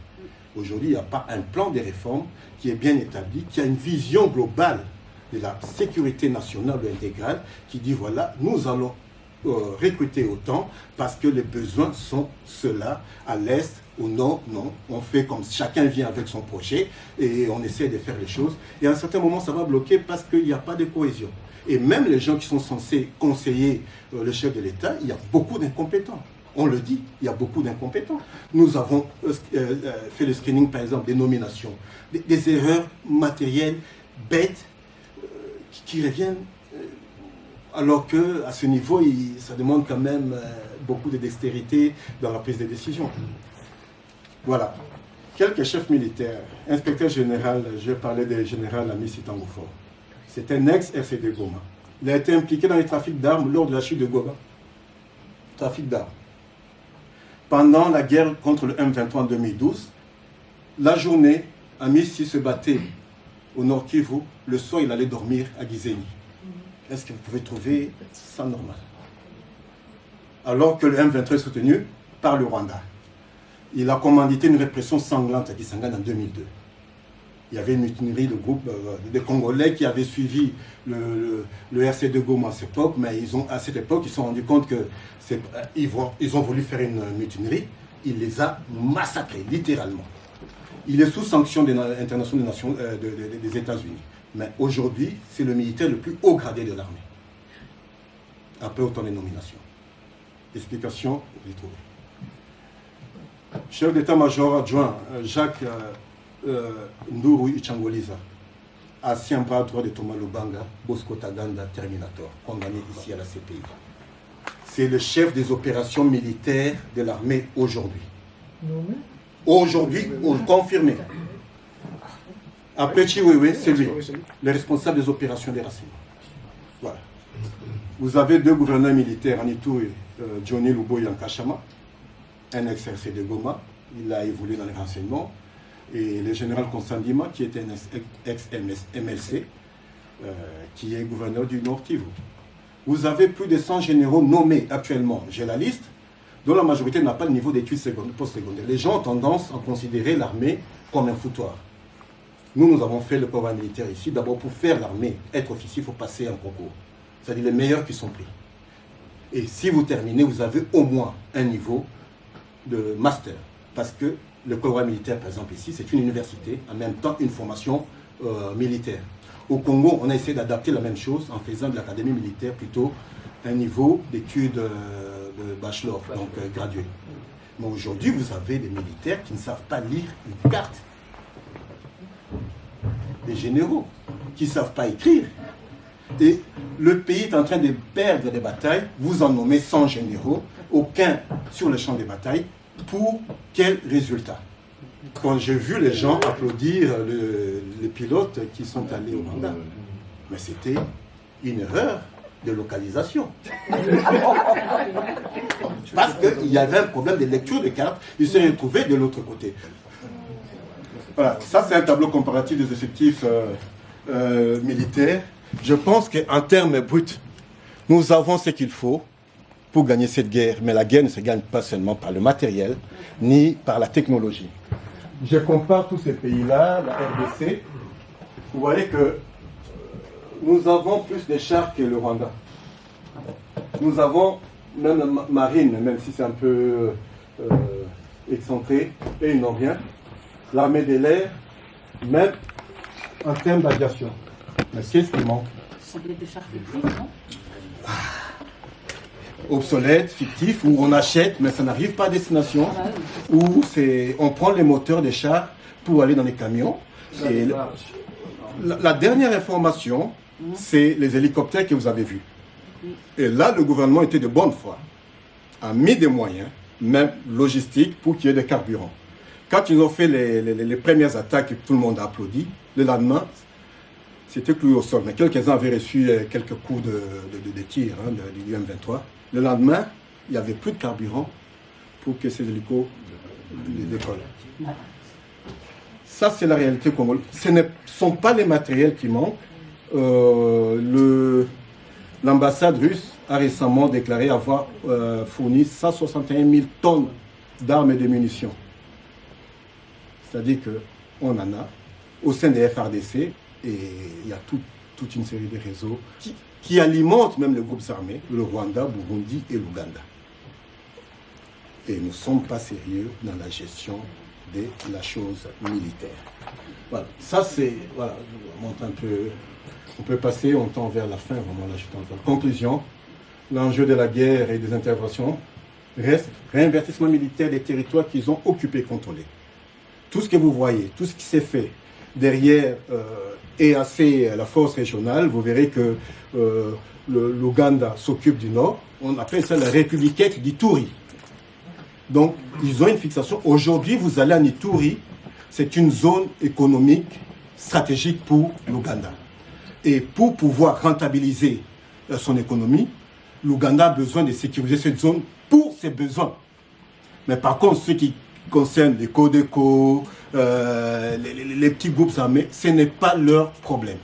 Aujourd'hui, il n'y a pas un plan de réforme qui est bien établi, qui a une vision globale de la sécurité nationale ou intégrale, qui dit voilà, nous allons recruter autant parce que les besoins sont ceux-là à l'Est ou non, on fait comme chacun vient avec son projet et on essaie de faire les choses et à un certain moment ça va bloquer parce qu'il n'y a pas de cohésion. Et même les gens qui sont censés conseiller le chef de l'État, il y a beaucoup d'incompétents. On le dit, il y a beaucoup d'incompétents. Nous avons fait le screening, par exemple, des nominations, des erreurs matérielles, bêtes, qui reviennent, alors qu'à ce niveau, ça demande quand même beaucoup de dextérité dans la prise de décision. Voilà. Quelques chefs militaires. Inspecteur général, je parlais du général Amissi Tangoufo. C'est un ex-RCD Goma. Il a été impliqué dans les trafics d'armes lors de la chute de Goma. Trafic d'armes. Pendant la guerre contre le M23 en 2012, la journée, Amissi se battait au Nord Kivu. Le soir, il allait dormir à Gisenyi. Est-ce que vous pouvez trouver ça normal? Alors que le M23 est soutenu par le Rwanda. Il a commandité une répression sanglante à Kisangani en 2002. Il y avait une mutinerie de groupes de Congolais qui avaient suivi le RC2 Goma à cette époque, mais à cette époque, ils se sont rendus compte qu'ils ont voulu faire une mutinerie. Il les a massacrés, littéralement. Il est sous sanction internationale des États-Unis. Mais aujourd'hui, c'est le militaire le plus haut gradé de l'armée. Après autant de nominations. Explication, vous les trouvez. Chef d'état-major adjoint, Jacques Nduru Ichangoliza, ancien bras droit de Thomas Lubanga, Bosco Taganda, Terminator, condamné ici à la CPI. C'est le chef des opérations militaires de l'armée aujourd'hui. Aujourd'hui, on le confirme. Après Chiwewe, c'est lui, le responsable des opérations des renseignements. Voilà. Vous avez 2 gouverneurs militaires en Ituri, Johnny Luboy en Kachama, un ex-RC de Goma, il a évolué dans les renseignements, et le général Constant Dima, qui était un ex-MLC, qui est gouverneur du Nord Kivu. vous avez plus de 100 généraux nommés actuellement. J'ai la liste, dont la majorité n'a pas le niveau d'études post-secondaires. Les gens ont tendance à considérer l'armée comme un foutoir. Nous avons fait le programme militaire ici. D'abord, pour faire l'armée, être officier, il faut passer un concours. C'est-à-dire les meilleurs qui sont pris. Et si vous terminez, vous avez au moins un niveau de master. Parce que le programme militaire, par exemple, ici, c'est une université, en même temps une formation militaire. Au Congo, on a essayé d'adapter la même chose en faisant de l'académie militaire plutôt un niveau d'études de bachelor, donc gradué. Mais aujourd'hui, vous avez des militaires qui ne savent pas lire une carte. Des généraux qui ne savent pas écrire. Et le pays est en train de perdre des batailles. Vous en nommez 100 généraux, aucun sur le champ des batailles. Pour quel résultat? Quand j'ai vu les gens applaudir les pilotes qui sont allés au Rwanda, mais c'était une erreur de localisation. Parce qu'il y avait un problème de lecture de cartes, ils se retrouvaient de l'autre côté. Voilà, ça c'est un tableau comparatif des effectifs militaires. Je pense qu'en termes bruts, nous avons ce qu'il faut pour gagner cette guerre. Mais la guerre ne se gagne pas seulement par le matériel, ni par la technologie. Je compare tous ces pays-là, la RDC. Vous voyez que nous avons plus de chars que le Rwanda. Nous avons même la marine, même si c'est un peu excentré, et ils n'ont rien. L'armée de l'air, même en termes d'aviation. Mais qu'est-ce qui manque? Ce sont peut-être des chars fictifs, non? Obsolète, fictif, où on achète, mais ça n'arrive pas à destination, où on prend les moteurs des chars pour aller dans les camions. Et la dernière information, c'est les hélicoptères que vous avez vus. Et là, le gouvernement était de bonne foi, a mis des moyens, même logistiques, pour qu'il y ait des carburants. Quand ils ont fait les premières attaques, tout le monde a applaudi. Le lendemain, c'était cloué au sol. Mais quelques-uns avaient reçu quelques coups de tir du UM-23. Le lendemain, il n'y avait plus de carburant pour que ces hélicos décollent. Ça, c'est la réalité congolaise. Ce ne sont pas les matériels qui manquent. L'ambassade russe a récemment déclaré avoir fourni 161 000 tonnes d'armes et de munitions. C'est-à-dire qu'on en a au sein des FRDC, et il y a toute une série de réseaux qui alimentent même les groupes armés, le Rwanda, Burundi et l'Ouganda. Et nous ne sommes pas sérieux dans la gestion de la chose militaire. Voilà, ça c'est, voilà, je montre un peu, on peut passer, on tend vers la fin, vraiment là je tends vers la conclusion. L'enjeu de la guerre et des interventions reste réinvestissement militaire des territoires qu'ils ont occupés et contrôlés. Tout ce que vous voyez, tout ce qui s'est fait derrière EAC, la force régionale, vous verrez que l'Ouganda s'occupe du nord. On appelle ça la république d'Ituri. Donc, ils ont une fixation. Aujourd'hui, vous allez en Ituri, c'est une zone économique stratégique pour l'Ouganda. Et pour pouvoir rentabiliser son économie, l'Ouganda a besoin de sécuriser cette zone pour ses besoins. Mais par contre, ce qui concerne les Codeco, les petits groupes armés, ce n'est pas leur problème.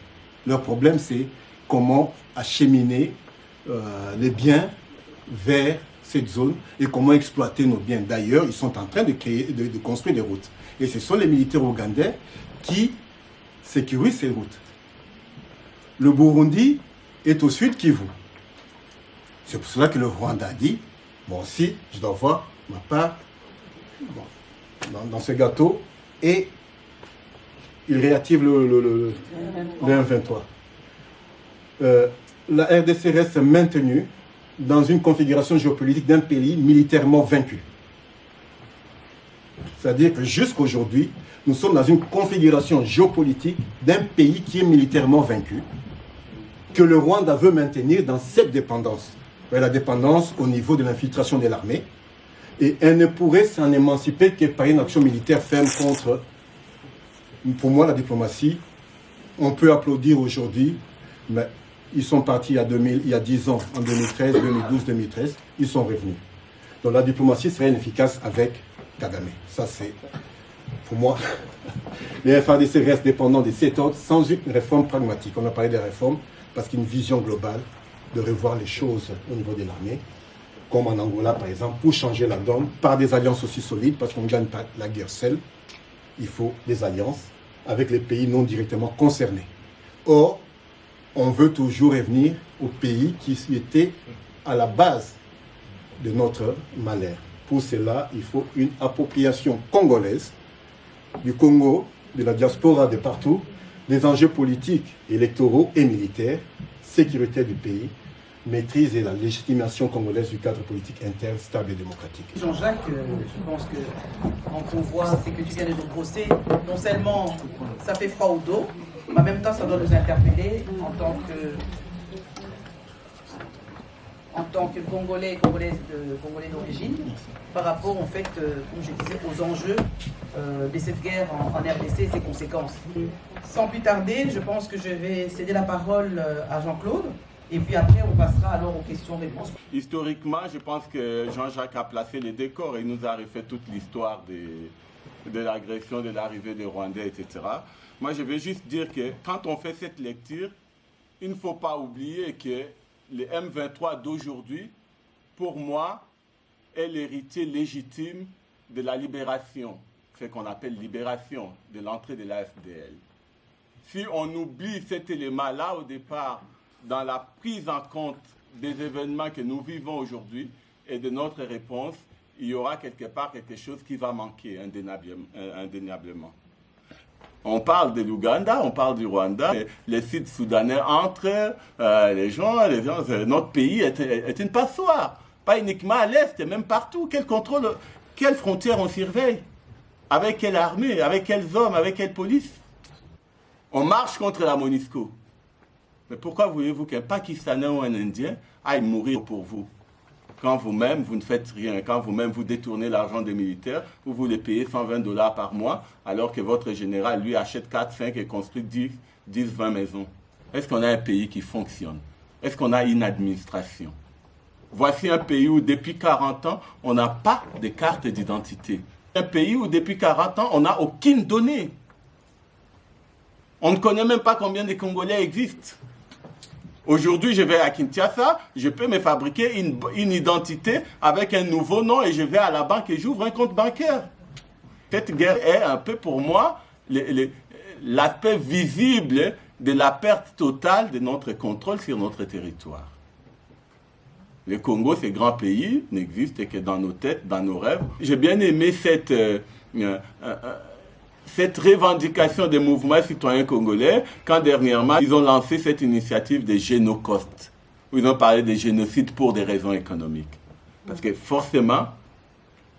Leur problème, c'est comment acheminer les biens vers cette zone et comment exploiter nos biens. D'ailleurs, ils sont en train de construire des routes. Et ce sont les militaires ougandais qui sécurisent ces routes. Le Burundi est au sud Kivu. C'est pour cela que le Rwanda a dit, bon, si je dois voir ma part dans ce gâteau, et il réactive le M23. La RDC reste maintenue dans une configuration géopolitique d'un pays militairement vaincu. C'est-à-dire que jusqu'à aujourd'hui, nous sommes dans une configuration géopolitique d'un pays qui est militairement vaincu, que le Rwanda veut maintenir dans cette dépendance. La dépendance au niveau de l'infiltration de l'armée. Et elle ne pourrait s'en émanciper que par une action militaire ferme contre, pour moi, la diplomatie. On peut applaudir aujourd'hui, mais ils sont partis il y a 10 ans, en 2013, 2012, 2013, ils sont revenus. Donc la diplomatie serait inefficace avec Kagame. Ça, c'est, pour moi, les FARDC restent dépendants de cet ordre sans une réforme pragmatique. On a parlé des réformes parce qu'une vision globale de revoir les choses au niveau de l'armée, comme en Angola par exemple, pour changer la donne par des alliances aussi solides, parce qu'on ne gagne pas la guerre seule. Il faut des alliances avec les pays non directement concernés. Or, on veut toujours revenir aux pays qui étaient à la base de notre malheur. Pour cela, il faut une appropriation congolaise du Congo, de la diaspora de partout, des enjeux politiques, électoraux et militaires, sécurité du pays, maîtrise et la légitimation congolaise du cadre politique interne stable et démocratique. Jean-Jacques, je pense que quand on voit ce que tu viens de nous brosser, non seulement ça fait froid au dos, mais en même temps ça doit nous interpeller en tant que Congolais et Congolais d'origine, par rapport en fait, comme je disais, aux enjeux de cette guerre en RDC et ses conséquences. Sans plus tarder, je pense que je vais céder la parole à Jean-Claude. Et puis après, on passera alors aux questions-réponses. Historiquement, je pense que Jean-Jacques a placé les décors et nous a refait toute l'histoire de l'agression, de l'arrivée des Rwandais, etc. Moi, je vais juste dire que quand on fait cette lecture, il ne faut pas oublier que le M23 d'aujourd'hui, pour moi, est l'héritier légitime de la libération, ce qu'on appelle libération, de l'entrée de la FDL. Si on oublie cet élément-là au départ, dans la prise en compte des événements que nous vivons aujourd'hui et de notre réponse, il y aura quelque part quelque chose qui va manquer indéniablement. On parle de l'Ouganda, on parle du Rwanda, les Sud-Soudanais entrent, les gens, notre pays est une passoire, pas uniquement à l'Est, même partout. Quel contrôle, quelles frontières on surveille? Avec quelle armée, avec quels hommes, avec quelle police? On marche contre la MONUSCO. Mais pourquoi voulez-vous qu'un Pakistanais ou un Indien aille mourir pour vous? Quand vous-même, vous ne faites rien, quand vous-même, vous détournez l'argent des militaires, vous voulez payer $120 par mois, alors que votre général, lui, achète 4, 5 et construit 10, 20 maisons. Est-ce qu'on a un pays qui fonctionne? Est-ce qu'on a une administration? Voici un pays où, depuis 40 ans, on n'a pas de carte d'identité. Un pays où, depuis 40 ans, on n'a aucune donnée. On ne connaît même pas combien de Congolais existent. Aujourd'hui, je vais à Kinshasa, je peux me fabriquer une identité avec un nouveau nom et je vais à la banque et j'ouvre un compte bancaire. Cette guerre est un peu pour moi l'aspect visible de la perte totale de notre contrôle sur notre territoire. Le Congo, ce grand pays, n'existe que dans nos têtes, dans nos rêves. J'ai bien aimé cette revendication des mouvements citoyens congolais, quand dernièrement, ils ont lancé cette initiative des génocosts, où ils ont parlé des génocides pour des raisons économiques. Parce que forcément,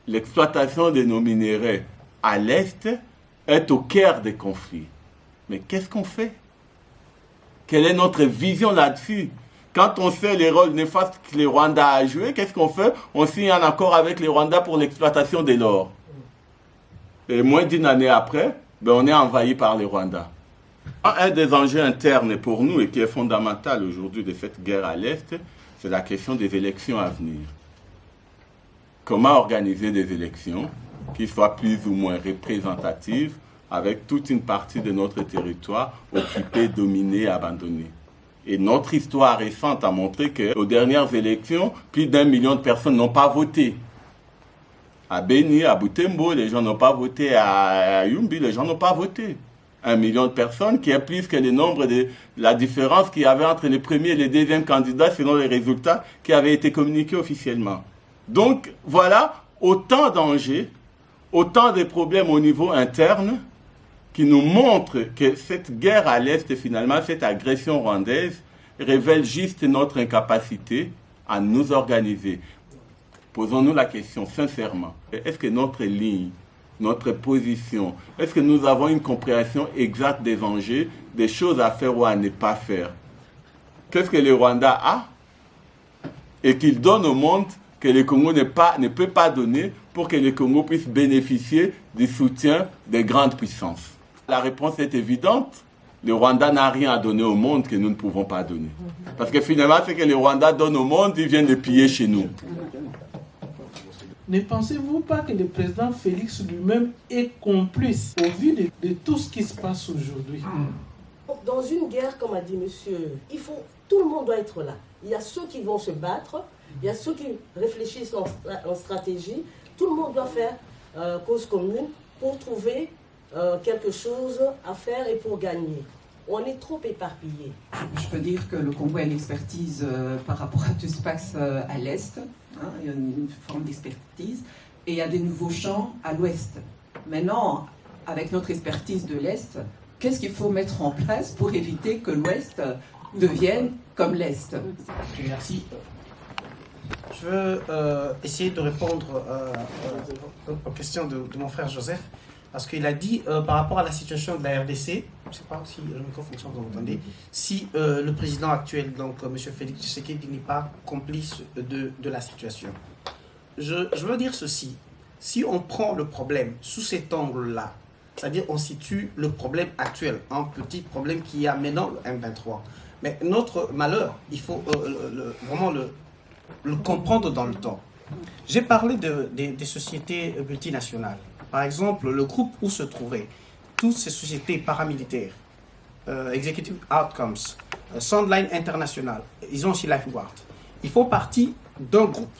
l'exploitation de nos minéraux à l'Est est au cœur des conflits. Mais qu'est-ce qu'on fait? Quelle est notre vision là-dessus? Quand on sait les rôles néfastes que le Rwanda a joués, qu'est-ce qu'on fait? On signe un accord avec le Rwanda pour l'exploitation de l'or. Et moins d'une année après, on est envahi par les Rwandais. Un des enjeux internes pour nous et qui est fondamental aujourd'hui de cette guerre à l'Est, c'est la question des élections à venir. Comment organiser des élections qui soient plus ou moins représentatives avec toute une partie de notre territoire occupé, dominé, abandonné. Et notre histoire récente a montré qu'aux dernières élections, plus d'1 million de personnes n'ont pas voté. À Beni, à Butembo, les gens n'ont pas voté. À Yumbi, les gens n'ont pas voté. 1 million de personnes, qui est plus que le nombre de la différence qu'il y avait entre les premiers et les deuxièmes candidats selon les résultats qui avaient été communiqués officiellement. Donc voilà autant d'enjeux, autant de problèmes au niveau interne qui nous montrent que cette guerre à l'Est, finalement, cette agression rwandaise, révèle juste notre incapacité à nous organiser. Posons-nous la question sincèrement. Est-ce que notre ligne, notre position, est-ce que nous avons une compréhension exacte des enjeux, des choses à faire ou à ne pas faire? Qu'est-ce que le Rwanda a et qu'il donne au monde que le Congo ne peut pas donner pour que le Congo puisse bénéficier du soutien des grandes puissances? La réponse est évidente. Le Rwanda n'a rien à donner au monde que nous ne pouvons pas donner. Parce que finalement, ce que le Rwanda donne au monde, il vient de piller chez nous. Ne pensez-vous pas que le président Félix lui-même est complice au vu de tout ce qui se passe aujourd'hui? Dans une guerre, comme a dit monsieur, tout le monde doit être là. Il y a ceux qui vont se battre, il y a ceux qui réfléchissent en stratégie. Tout le monde doit faire cause commune pour trouver quelque chose à faire et pour gagner. On est trop éparpillés. Je peux dire que le Congo a une expertise par rapport à tout ce qui se passe à l'Est. Il y a une forme d'expertise. Et il y a des nouveaux champs à l'Ouest. Maintenant, avec notre expertise de l'Est, qu'est-ce qu'il faut mettre en place pour éviter que l'Ouest devienne comme l'Est? Merci. Je veux essayer de répondre aux questions de mon frère Joseph, parce qu'il a dit par rapport à la situation de la RDC, je ne sais pas si le micro fonctionne, vous m'entendez, si le président actuel, donc M. Félix Tshisekedi, n'est pas complice de la situation. Je veux dire ceci, si on prend le problème sous cet angle-là, c'est-à-dire on situe le problème actuel, un petit problème qui y a maintenant le M23, mais notre malheur, il faut vraiment le comprendre dans le temps. J'ai parlé des sociétés multinationales. Par exemple, le groupe où se trouvaient toutes ces sociétés paramilitaires, Executive Outcomes, Sandline International, ils ont aussi Lifeguard. Ils font partie d'un groupe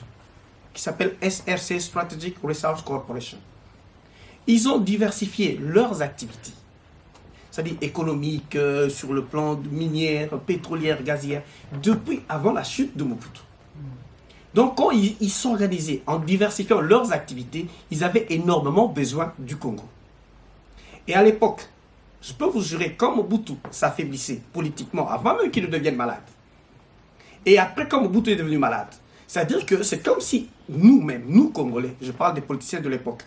qui s'appelle SRC, Strategic Resource Corporation. Ils ont diversifié leurs activités, c'est-à-dire économiques, sur le plan minière, pétrolière, gazière, depuis avant la chute de Mobutu. Donc, quand ils s'organisaient en diversifiant leurs activités, ils avaient énormément besoin du Congo. Et à l'époque, je peux vous jurer, quand Mobutu s'affaiblissait politiquement, avant même qu'il ne devienne malade, et après quand Mobutu est devenu malade, c'est-à-dire que c'est comme si nous-mêmes, nous Congolais, je parle des politiciens de l'époque,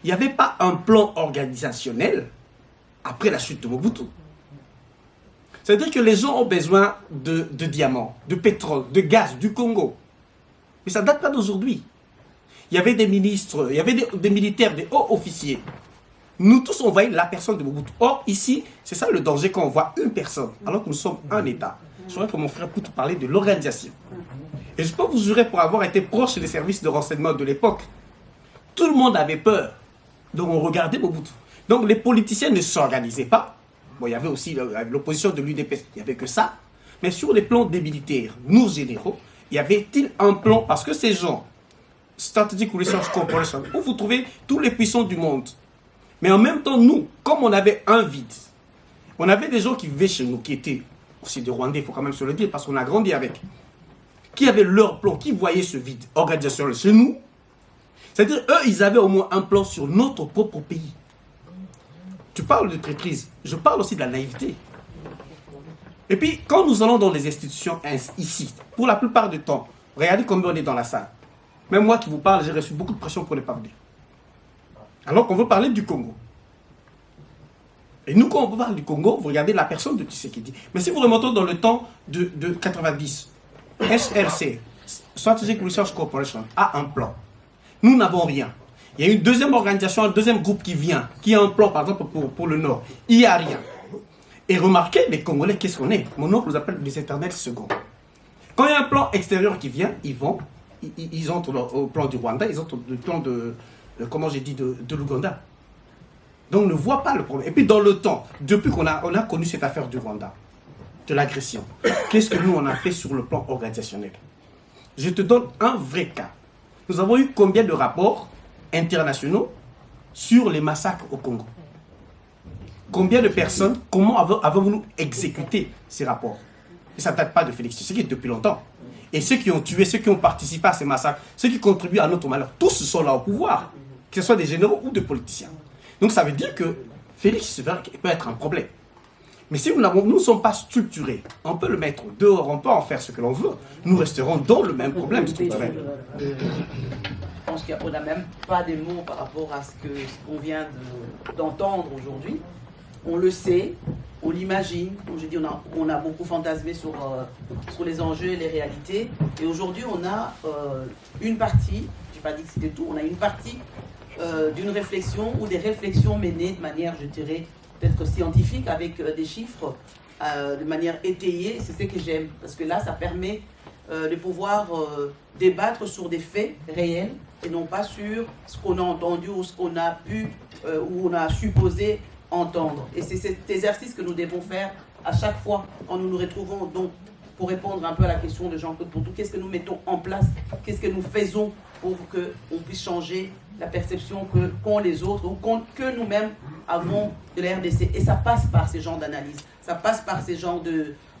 il n'y avait pas un plan organisationnel après la chute de Mobutu. C'est-à-dire que les gens ont besoin de diamants, de pétrole, de gaz, du Congo. Mais ça ne date pas d'aujourd'hui. Il y avait des ministres, il y avait des militaires, des hauts officiers. Nous tous, on voyait la personne de Mobutu. Or, ici, c'est ça le danger quand on voit une personne, alors que nous sommes un État. Je voudrais que mon frère puisse parler de l'organisation. Et je peux vous jurer, pour avoir été proche des services de renseignement de l'époque, tout le monde avait peur. Donc, on regardait Mobutu. Donc, les politiciens ne s'organisaient pas. Bon, il y avait aussi l'opposition de l'UDPS, il n'y avait que ça. Mais sur les plans des militaires, nous généraux, y avait-il un plan? Parce que ces gens, Strategic Research Corporation, où vous trouvez tous les puissants du monde. Mais en même temps, nous, comme on avait un vide, on avait des gens qui vivaient chez nous, qui étaient aussi des Rwandais, il faut quand même se le dire, parce qu'on a grandi avec, qui avaient leur plan, qui voyaient ce vide organisationnel chez nous. C'est-à-dire, eux, ils avaient au moins un plan sur notre propre pays. Tu parles de traîtrise, je parle aussi de la naïveté. Et puis, quand nous allons dans les institutions ici, pour la plupart du temps, regardez combien on est dans la salle. Même moi qui vous parle, j'ai reçu beaucoup de pression pour ne pas venir. Alors qu'on veut parler du Congo. Et nous, quand on parle du Congo, vous regardez la personne de Tshisekedi. Mais si vous remontez dans le temps de 90, SRC, Strategic Research Corporation, a un plan. Nous n'avons rien. Il y a une deuxième organisation, un deuxième groupe qui vient, qui a un plan, par exemple, pour le Nord. Il n'y a rien. Et remarquez, les Congolais, qu'est-ce qu'on est? Mon oncle nous appelle les éternels seconds. Quand il y a un plan extérieur qui vient, ils entrent au plan du Rwanda, ils entrent au plan comment j'ai dit, de l'Ouganda. Donc, on ne voit pas le problème. Et puis, dans le temps, depuis qu'on a connu cette affaire du Rwanda, de l'agression, qu'est-ce que nous, on a fait sur le plan organisationnel? Je te donne un vrai cas. Nous avons eu combien de rapports internationaux sur les massacres au Congo? Combien de personnes, comment avons-nous exécuté ces rapports? Et ça ne date pas de Félix Tshisekedi depuis longtemps. Et ceux qui ont tué, ceux qui ont participé à ces massacres, ceux qui contribuent à notre malheur, tous sont là au pouvoir, que ce soit des généraux ou des politiciens. Donc ça veut dire que Félix Tshisekedi peut être un problème. Mais si nous ne sommes pas structurés, on peut le mettre dehors, on peut en faire ce que l'on veut, nous resterons dans le même problème structurel. Je pense qu'on n'a même pas des mots par rapport à ce qu'on vient d'entendre aujourd'hui. On le sait, on l'imagine, comme je dis, on a beaucoup fantasmé sur les enjeux et les réalités. Et aujourd'hui, on a une partie, je n'ai pas dit que c'était tout, on a une partie d'une réflexion ou des réflexions menées de manière, je dirais, peut-être scientifique, avec des chiffres, de manière étayée. C'est ce que j'aime, parce que là, ça permet de pouvoir débattre sur des faits réels et non pas sur ce qu'on a entendu ou ce qu'on a pu ou on a supposé entendre. Et c'est cet exercice que nous devons faire à chaque fois quand nous nous retrouvons donc pour répondre un peu à la question de Jean-Claude Pontou, qu'est-ce que nous mettons en place, qu'est-ce que nous faisons pour qu'on puisse changer la perception qu'ont les autres ou que nous-mêmes avons de la RDC. Et ça passe par ces genres d'analyse, ça passe par ces genres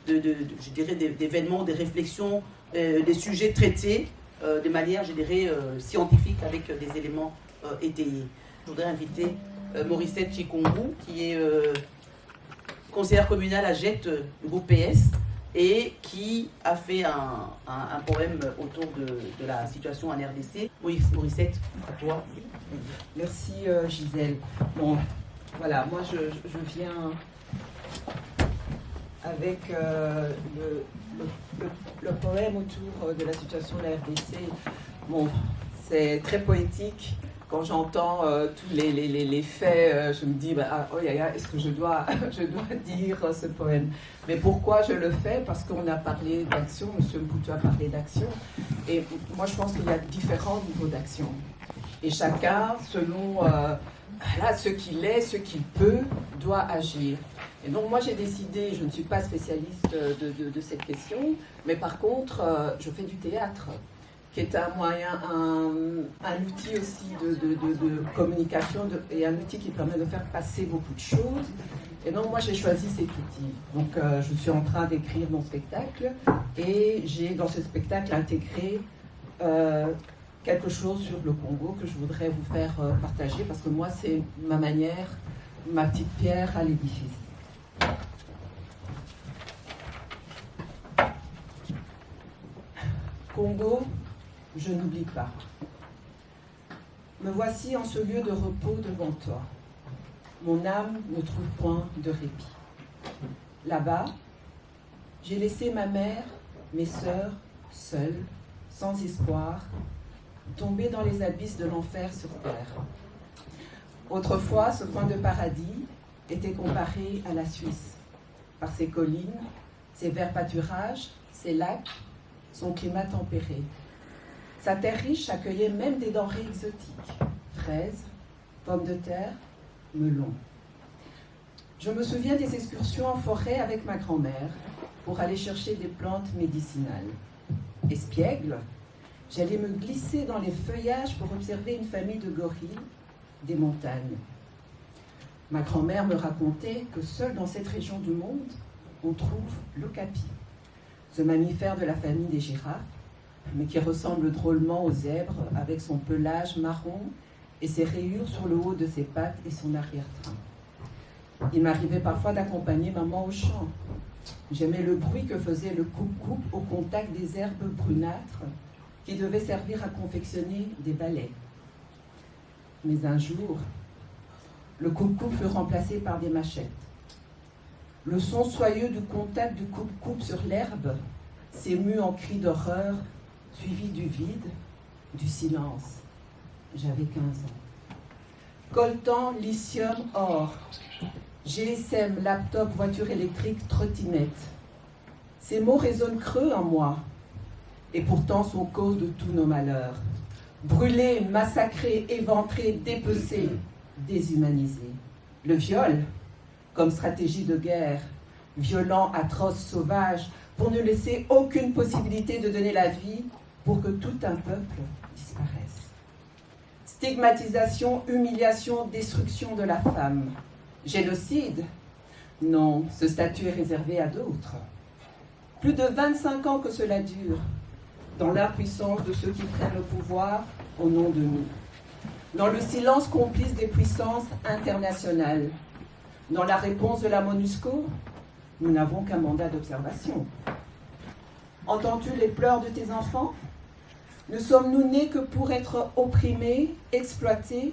je dirais, d'événements, des réflexions, des sujets traités de manière, je dirais, scientifique avec des éléments étayés. Je voudrais inviter Morissette Chikungu, qui est conseillère communale à Jette du groupe PS et qui a fait un poème autour de la situation en RDC. Oui, Morissette, à toi. Merci Gisèle. Bon, voilà, moi je viens avec le poème autour de la situation de la RDC. Bon, c'est très poétique. Quand j'entends tous les faits, je me dis, est-ce que je dois dire ce poème? Mais pourquoi je le fais? Parce qu'on a parlé d'action, M. Mpoutou a parlé d'action. Et moi, je pense qu'il y a différents niveaux d'action. Et chacun, selon ce qu'il est, ce qu'il peut, doit agir. Et donc moi, j'ai décidé, je ne suis pas spécialiste de cette question, mais par contre, je fais du théâtre, qui est un moyen, un outil aussi de communication et un outil qui permet de faire passer beaucoup de choses. Et donc moi j'ai choisi cet outil. Donc je suis en train d'écrire mon spectacle et j'ai dans ce spectacle intégré quelque chose sur le Congo que je voudrais vous faire partager parce que moi c'est ma manière, ma petite pierre à l'édifice. Congo, je n'oublie pas. Me voici en ce lieu de repos devant toi. Mon âme ne trouve point de répit. Là-bas, j'ai laissé ma mère, mes sœurs, seules, sans espoir, tomber dans les abysses de l'enfer sur terre. Autrefois, ce coin de paradis était comparé à la Suisse, par ses collines, ses verts pâturages, ses lacs, son climat tempéré. Sa terre riche accueillait même des denrées exotiques, fraises, pommes de terre, melons. Je me souviens des excursions en forêt avec ma grand-mère pour aller chercher des plantes médicinales. Espiègle, j'allais me glisser dans les feuillages pour observer une famille de gorilles des montagnes. Ma grand-mère me racontait que seul dans cette région du monde, on trouve l'okapi, ce mammifère de la famille des girafes, mais qui ressemble drôlement aux zèbres avec son pelage marron et ses rayures sur le haut de ses pattes et son arrière-train. Il m'arrivait parfois d'accompagner maman au champ. J'aimais le bruit que faisait le coupe-coupe au contact des herbes brunâtres qui devaient servir à confectionner des balais. Mais un jour, le coupe-coupe fut remplacé par des machettes. Le son soyeux du contact du coupe-coupe sur l'herbe s'émut en cris d'horreur, suivi du vide, du silence. J'avais 15 ans. Coltan, lithium, or. GSM, laptop, voiture électrique, trottinette. Ces mots résonnent creux en moi, et pourtant sont cause de tous nos malheurs. Brûlés, massacrés, éventrés, dépecés, déshumanisés. Le viol, comme stratégie de guerre, violent, atroce, sauvage, pour ne laisser aucune possibilité de donner la vie pour que tout un peuple disparaisse. Stigmatisation, humiliation, destruction de la femme. Génocide? Non, ce statut est réservé à d'autres. Plus de 25 ans que cela dure, dans l'impuissance de ceux qui prennent le pouvoir au nom de nous. Dans le silence complice des puissances internationales. Dans la réponse de la MONUSCO, nous n'avons qu'un mandat d'observation. Entends-tu les pleurs de tes enfants? Ne sommes-nous nés que pour être opprimés, exploités?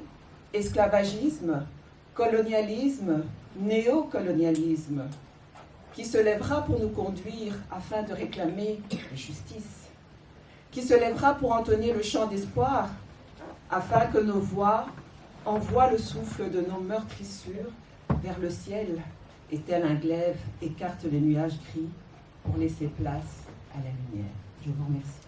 Esclavagisme, colonialisme, néocolonialisme. Qui se lèvera pour nous conduire afin de réclamer justice? Qui se lèvera pour entonner le chant d'espoir afin que nos voix envoient le souffle de nos meurtrissures vers le ciel et tel un glaive écarte les nuages gris pour laisser place à la lumière. Je vous remercie.